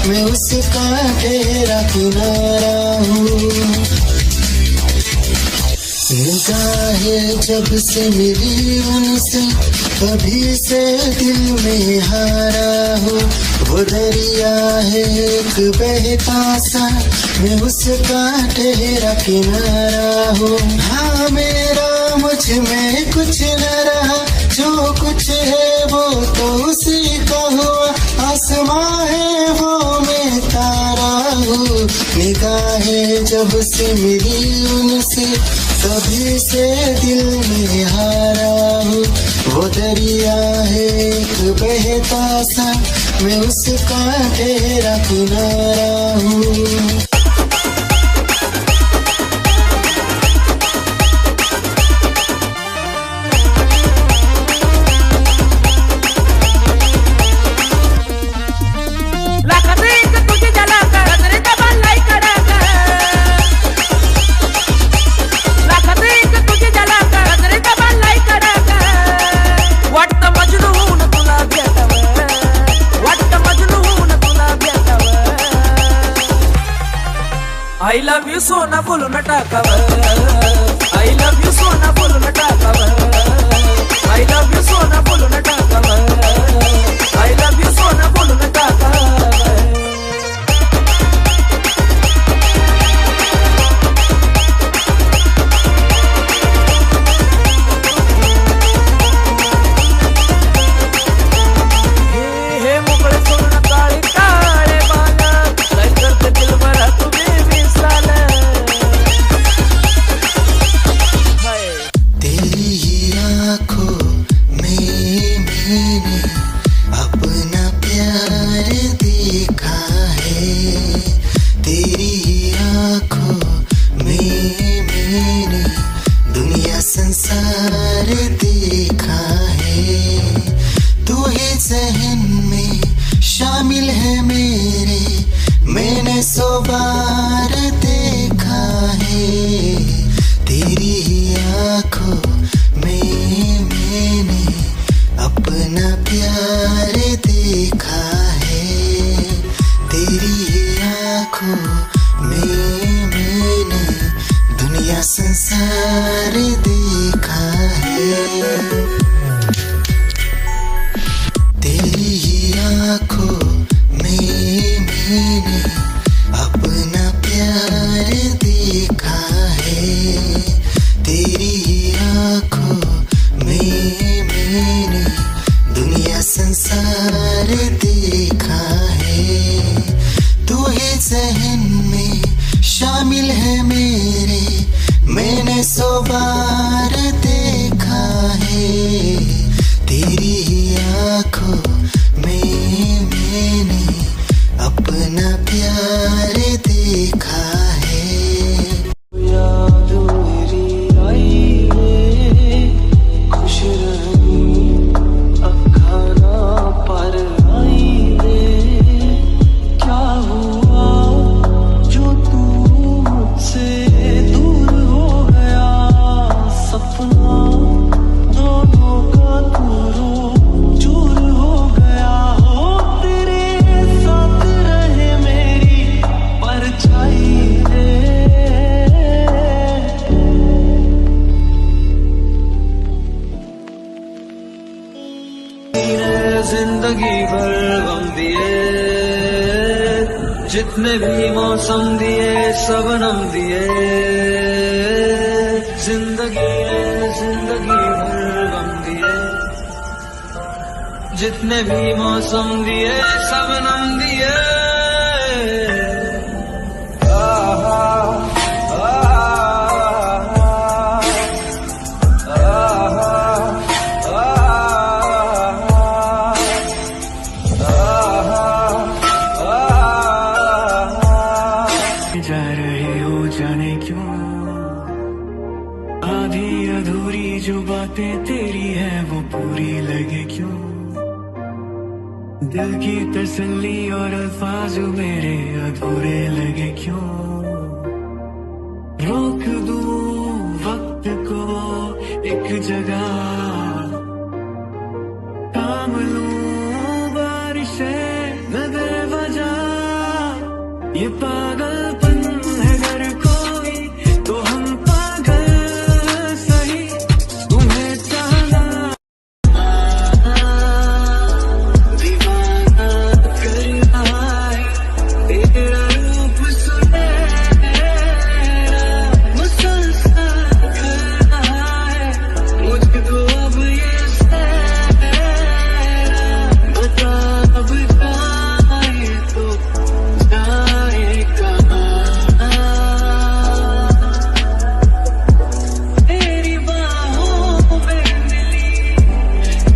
मैं उसका ठहरा किनारा हूँ। निगाहें जब से मिली उनसे तभी से दिल में हारा हूँ। वो दरिया है एक बहता सा, मैं उसका ठहरा किनारा हूँ। हाँ मेरा मुझ में कुछ न रहा, जो कुछ है वो तो उसी का हुआ। आसमां है वो मैं तारा हूँ। निगाहें जब से मिली उनसे तभी से दिल में हारा हूँ। वो दरिया है एक बहता सा, मैं उसका ठहरा किनारा हूँ। I love you सोना बोलो न टाकावर, I love you सोना बोलो न टाकावर, I love you सोना बोलो न टाकावर, I love you सोना बोलो न टाकावर। हे मोकळे सोना काळे काळे बाला, काय करते दिल भरा तुम्ही तेरी ही आँखों में मैंने अपना प्यार देखा है। तेरी ही आँखों में मैंने दुनिया संसार देखा है। तू ही ज़हन में शामिल है मेरे, मैंने 100 बार देखा है। तेरी ही आँखों में मैंने अपना प्यार देखा है। तेरी ही आँखों में मैंने दुनिया संसार देखा है। तेरी ही आँखों में मैंने अपना प्यार देखा है। तेरी ही आँखों में मैंने दुनिया संसार देखा है। तू ही ज़हन में शामिल है मेरे, मैंने 100 बार देखा है। तेरी ही आँखों में मैंने अपना प्यार देखा है। याद मेरी आई है, खुश रही अखाना पर आई है। क्या हुआ जो तू मुझसे दूर हो गया, सपना दोनों का दूर चूर हो गया। हो तेरे साथ रहे मेरी परछाई रे, जिंदगी भर गम दिए, जितने भी मौसम दिए सबनम दिए। जिंदगी भर गम दिए, जितने भी मौसम दिए सबनम दिए। जा रहे हो जाने क्यों, आधी अधूरी जो बातें तेरी है वो पूरी लगे क्यों, दिल की तसल्ली और अल्फाज मेरे अधूरे लगे क्यों, रोक दूं वक्त को एक जगह, थाम लूं बारिशें न दे वजह, ये पागलपन है अगर कोई तो हम पागल सही, तुम्हें चाहना दीवाना कर रहा है, तेरा रूप सुनहरा मुसलसल कर रहा है, मुझको अब ये सहरा, बता अब जाए तो जाए कहाँ, तेरी बाहों में मिली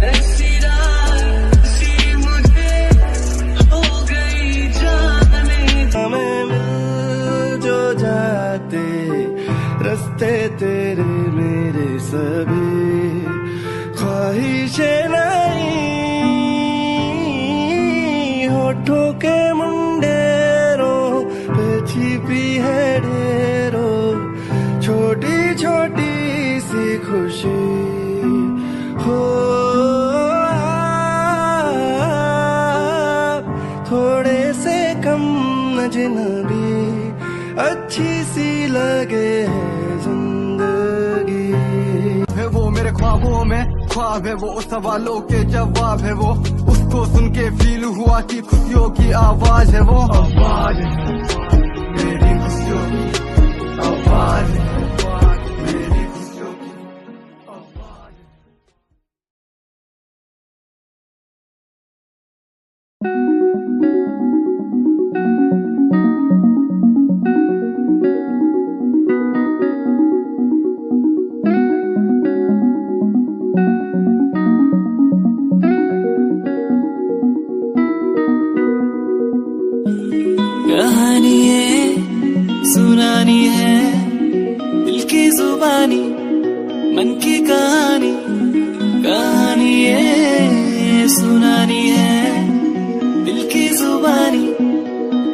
ऐसी रात सी मुझे हो गई जाने, हमें मिल जो जाते रास्ते तेरे मेरे सभी, ख्वाहिशें नहीं होठों के मुंडेरों पे छिपी है ढेरों, छोटी छोटी सी खुशी हो, थोड़े से कम अजनबी अच्छी सी लगे है जिंदगी, है वो मेरे ख्वाबों में ख्वाब है, वो सवालों के जवाब है, वो उसको सुन के फील हुआ कि खुशियों की आवाज है, वो आवाज है मेरी खुशियों की आवाज है, मेरी खुशियों की आवाज है। कहानी है सुनानी है, दिल की जुबानी मन की कहानी, कहानी है सुनानी है, दिल की जुबानी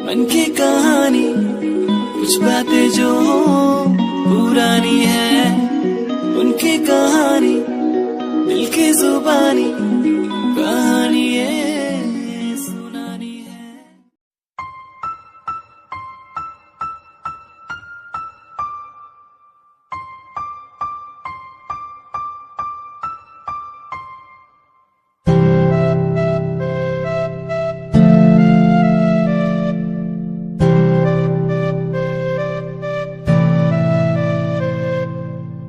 मन की कहानी, कुछ बातें जो पुरानी है उनकी कहानी, दिल की जुबानी कहानी है सुनानी है।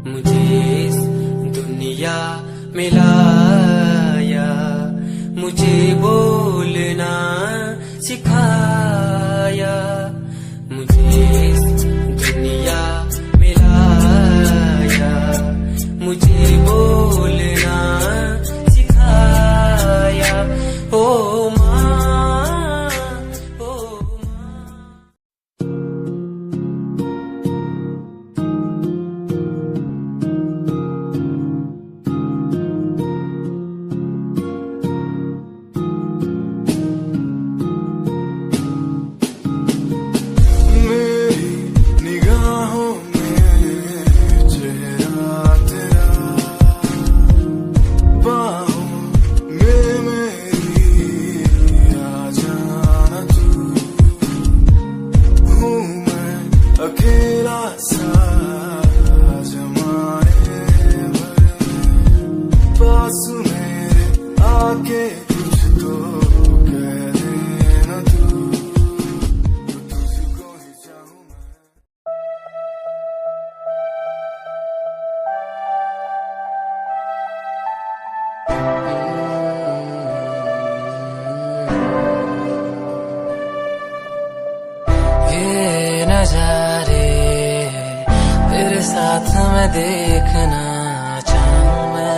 मुझे इस दुनिया में लाया, मुझे बोलना सिखाया, मुझे इस दुनिया में लाया, मुझे बोलना सिखाया, ओ माँ ओ माँ। निगाहों में चेहरा तेरा, बाहों में मेरी आ जाना तू, हूँ मैं अकेला सा जमाने भर, पास मेरे आके कुछ तो कह देना तू, तुझको ही चाहूँ मैं। ये नजारे तेरे साथ मैं देखना चाहूँ मैं,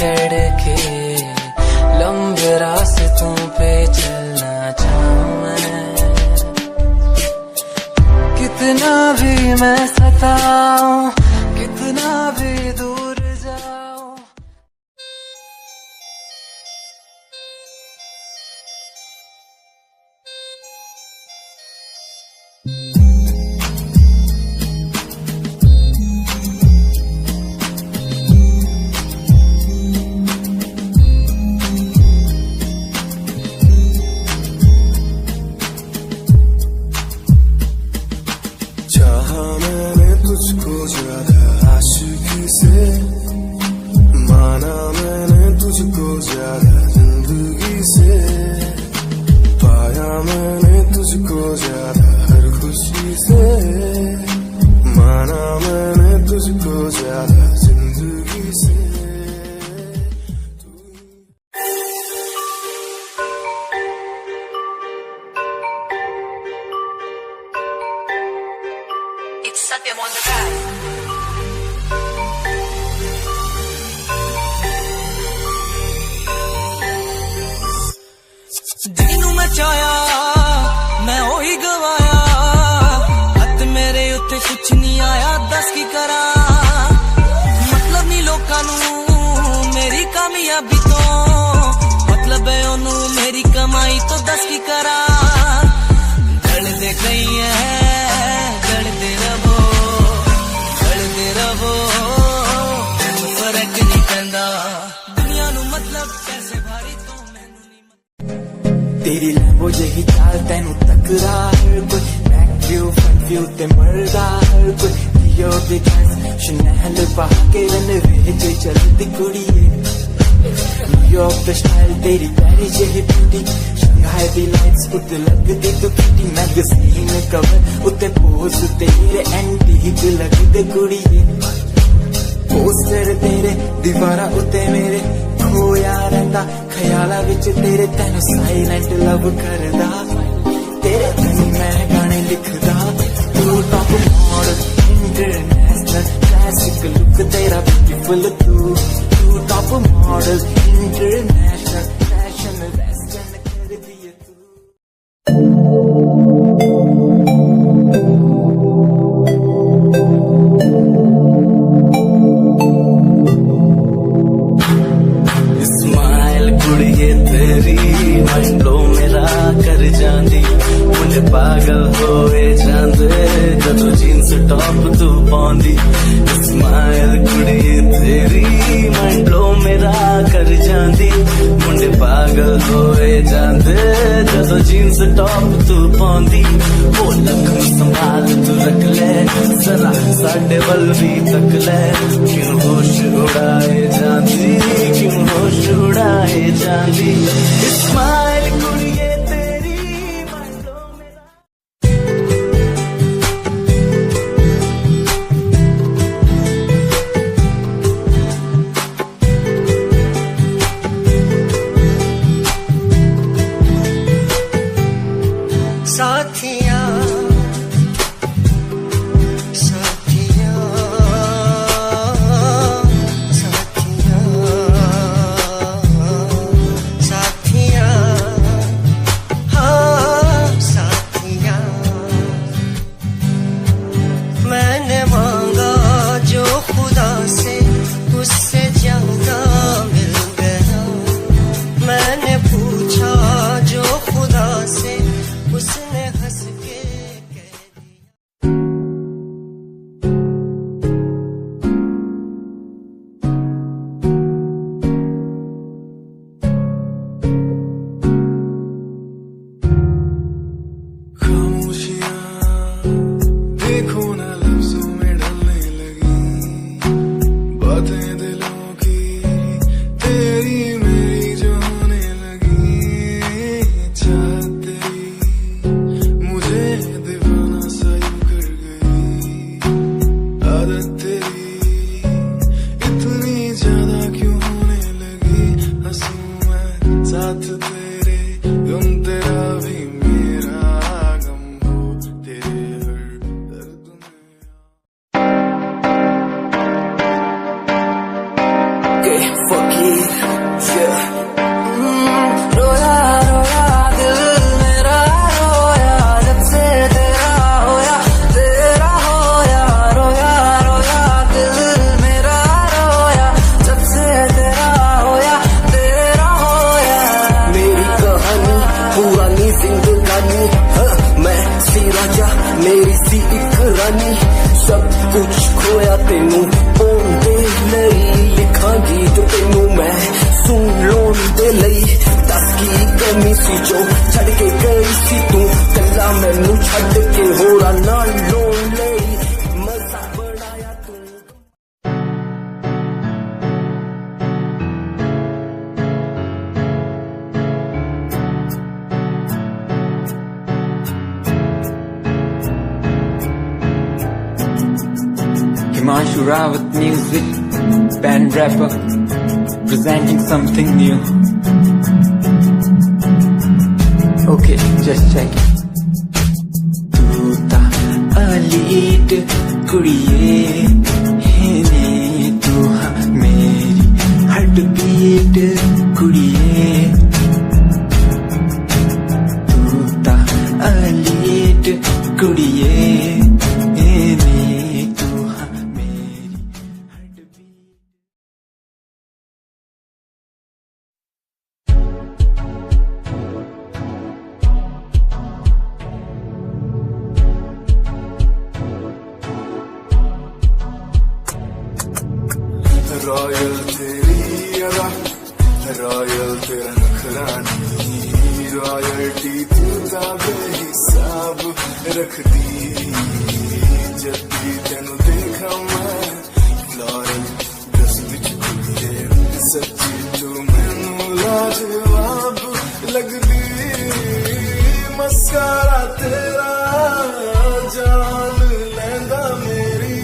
चढ़ के लंबे रास्तों पे चलना चाहूं मैं। कितना भी मैं सताऊं, कितना भी दूर जाऊं। चाहा मैंने तुझको ज्यादा आशिकी से, माना मैंने तुझको ज्यादा जिंदगी से, पाया मैंने तुझको ज्यादा हर खुशी से, माना मैंने तुझको ज्यादा जिंदगी से। ਜਿਹਨੂੰ ਮੈਂ ਚਾਹਿਆ ਮੈਂ ਉਹੀ ਗਵਾਇਆ, ਹੱਥ ਮੇਰੇ ਉੱਤੇ ਕੁਛ ਨਹੀਂ ਆਇਆ, ਦੱਸ ਕੀ ਕਰਾਂ। ਮਤਲਬ ਨਹੀਂ ਲੋਕਾਂ ਨੂੰ ਮੇਰੀ ਕਾਮਯਾਬੀ ਤੋਂ, ਮਤਲਬ ਹੈ ਉਹਨੂੰ ਮੇਰੀ ਕਮਾਈ ਤੋਂ, ਦੱਸ ਕੀ ਕਰਾਂ। ਗਲਦੇ ਗਈ ਐ ਗਲਦੇ ਰਵੋ, ਗਲਦੇ ਰਵੋ, ਫਰਕ ਨਹੀਂ ਪੈਂਦਾ ਦੁਨੀਆ ਨੂੰ, ਮਤਲਬ ਪੈਸੇ ਭਾਰੀ ਤੋਂ। तेरी लैम्बो जही चाल तेनू तकरा हर कोई, बैक व्यू फ्रंट व्यू ते मरदा हर कोई। लियो दी ड्रेस शनेल पा के रनवे ते चलदी कुड़िए, न्यूयॉर्क दा स्टाइल तेरी प्यारी जही ब्यूटी, शंघाई दी लाइट्स उत्ते लगदी तू किटी, मैगज़ीन कवर उत्ते पोज तेरे एंटीक लगदे कुड़िए। पोस्टर तेरे दीवारा उत्ते मेरे खोया रहिंदा, ख्याला विच तेरे तैनू साइलेंट लव करदा, तेरे धनी मैं गाने लिखदा। तू top model international classic look तेरा ब्यूटीफुल, तू top model international fashion western कर दिए तू। कुड़िए तेरी माइंड ब्लो मेरा कर जांदी, मुंडे पागल होए जांदे जदों जीन्स टॉप तू पाउंदी। स्माइल कुड़िए तेरी माइंड ब्लो मेरा कर जांदी, मुंडे पागल होए जांदे जदों जीन्स टॉप तू पाउंदी। वो लख संभाल तू रख ले जरा साडे वल भी तक ले, क्यों होश उड़ाए जांदी, क्यों होश उड़ाए जांदी। स्माइल कुड़िए तेरी माइंड ब्लो मेरा। साथिया साथिया साथिया साथिया, हाँ साथिया। मैंने मांगा जो खुदा से उससे ज्यादा मिल गया, मैंने पूछा जो खुदा से उसने हंस के कह दिया। खामोशियां देखो ना लफ्जों में ढलने लगी, बातें दिलों की तेरी मेरी जो होने लगी। चाहत तेरी मुझे दीवाना सा यूं कर गई, आदत तेरी इतनी ज्यादा क्यों होने लगी। हंसूं मैं साथ तेरे, गम तेरा भी मेरा गम हो, तेरे हर दर्द में। Okay, fuck yeah. सब कुछ खोया तेनू पाउण दे लई लिखा गीत तेनू मैं सुन लोन दे लई दस की कमी सी जो छड़ के गई सी तू कला मैनू छड़ के होरा ना लोन लई मजा बनाया तू Himanshu Rawat music, band rapper, presenting something new. Okay, just check it. Tu ta alit kuriye, hene tu ha meri heartbeat kuriye. Tu ta alit kuriye, hene royal तेरी अदा रॉयल तेरा नखरानी रॉयल्टी तू ता बेहिसाब रख दी जब भी तेनू देखा मैं फ्लोरल ड्रेस विच कुड़िए सच्ची तू मैनू लाजवाब लगदी मस्कारा तेरा जान लैंदा मेरी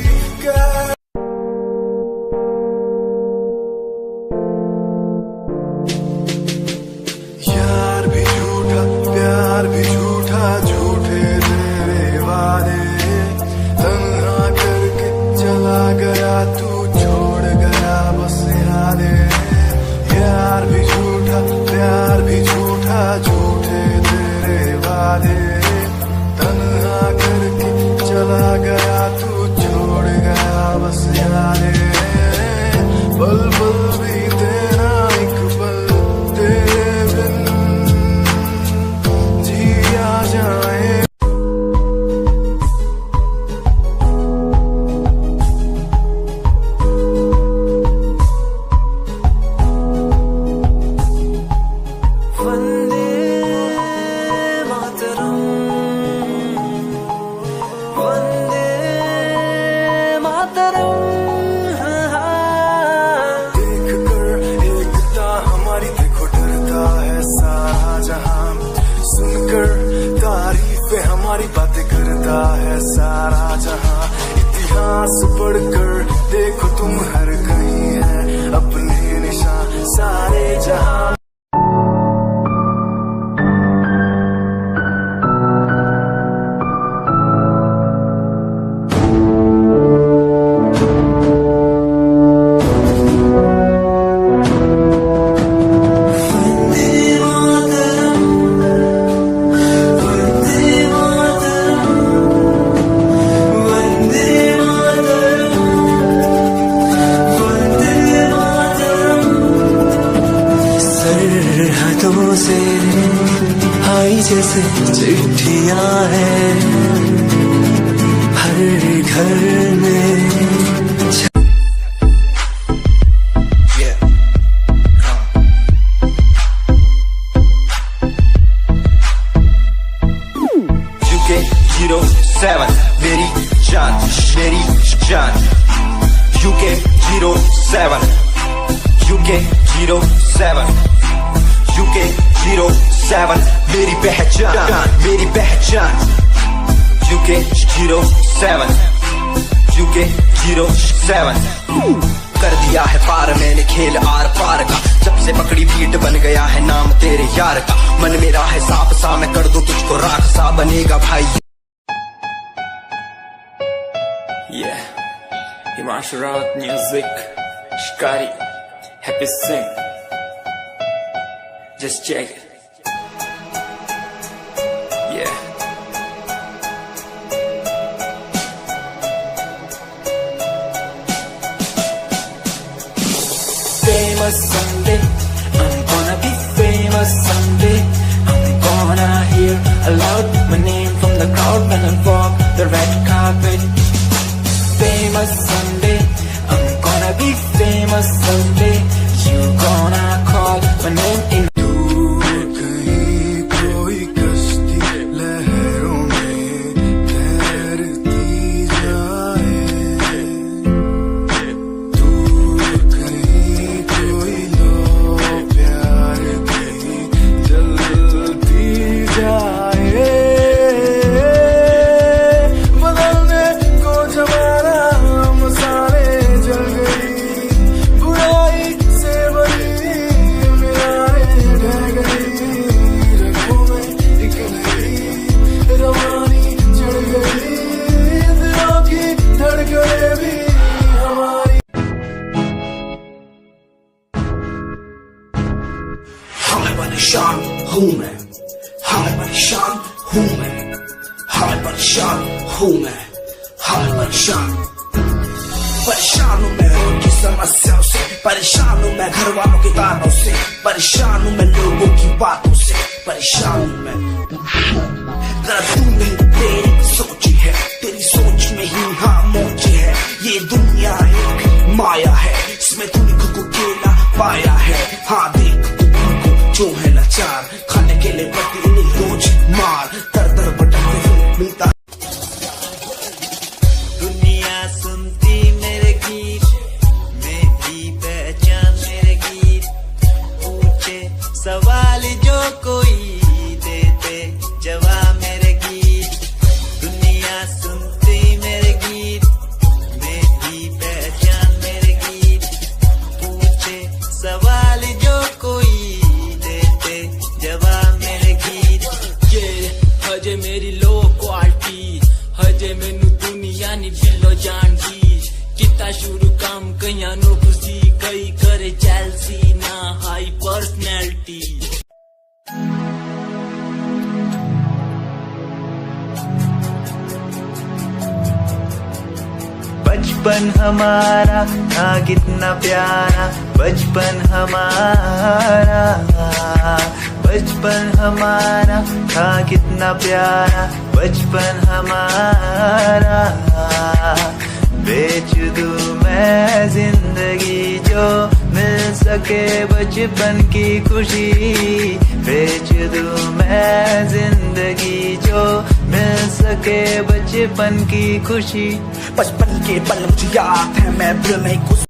हमारी बातें करता है सारा जहां इतिहास पढ़कर देखो तुम हर कहीं है अपने निशान सारे जहां से आई जैसे चिट्ठियां हैं हर घर में UK 07 मेरी जान UK 07 UK 07 UK 07 मेरी पहचान UK 07 UK 07 कर दिया है पार मैंने खेल आर पार का जब से पकड़ी बीट बन गया है नाम तेरे यार का मन मेरा है साफ सा मैं कर दूं तुझको राख सा बनेगा भाई Yeah, Himanshu Rawat music, Shikari, happy sing. Just check it. Yeah. Famous someday, I'm gonna be famous someday. I'm gonna hear aloud my name from the crowd when I walk the red carpet. famous someday. I'm gonna be famous someday. You gonna call my name in. परेशान हूँ मैं, हाय परेशान हूँ मैं, हाय परेशान हूँ मैं, हाय परेशान हूँ मैं उनकी समस्याओं से, परेशान हूँ मैं घर वालों के तानों से, परेशान हूँ मैं लोगों की बातों से, परेशान हूँ मैं। जरा तू नहीं तेरी सोची है, तेरी सोच में ही हाँ मोची है, ये दुनिया एक माया है, इसमें तूने खुद को अकेला पाया है। हाँ देख जो है लाचार, खाने के लिए पड़ती उन्हें रोज मार, दर दर भटकते हुए मिलता। दुनिया सुनती मेरे गीत, मेरी पहचान मेरे गीत, पूछे सवाल जो कोई देते जवाब मेरे गीत। दुनिया सुनती मेरे गीत, मेरी पहचान मेरे गीत, पूछे सवाल जो कोई जवाब मेरे गीत। ये हजे मेरी लो क्वालिटी, हजे मैनू दुनिया नी दिलो जानदी, किता शुरू काम कईयां नो खुशी, कई करे जेलसी ना हाई पर्सनैलिटी। बचपन हमारा था कितना प्यारा, बचपन हमारा, बचपन हमारा था कितना प्यारा, बचपन हमारा। बेच दूं मैं जिंदगी जो मिल सके बचपन की खुशी, बेच दूं मैं जिंदगी जो मिल सके बचपन की खुशी। बचपन के पल मुझे याद है, मैं भूल नहीं कुछ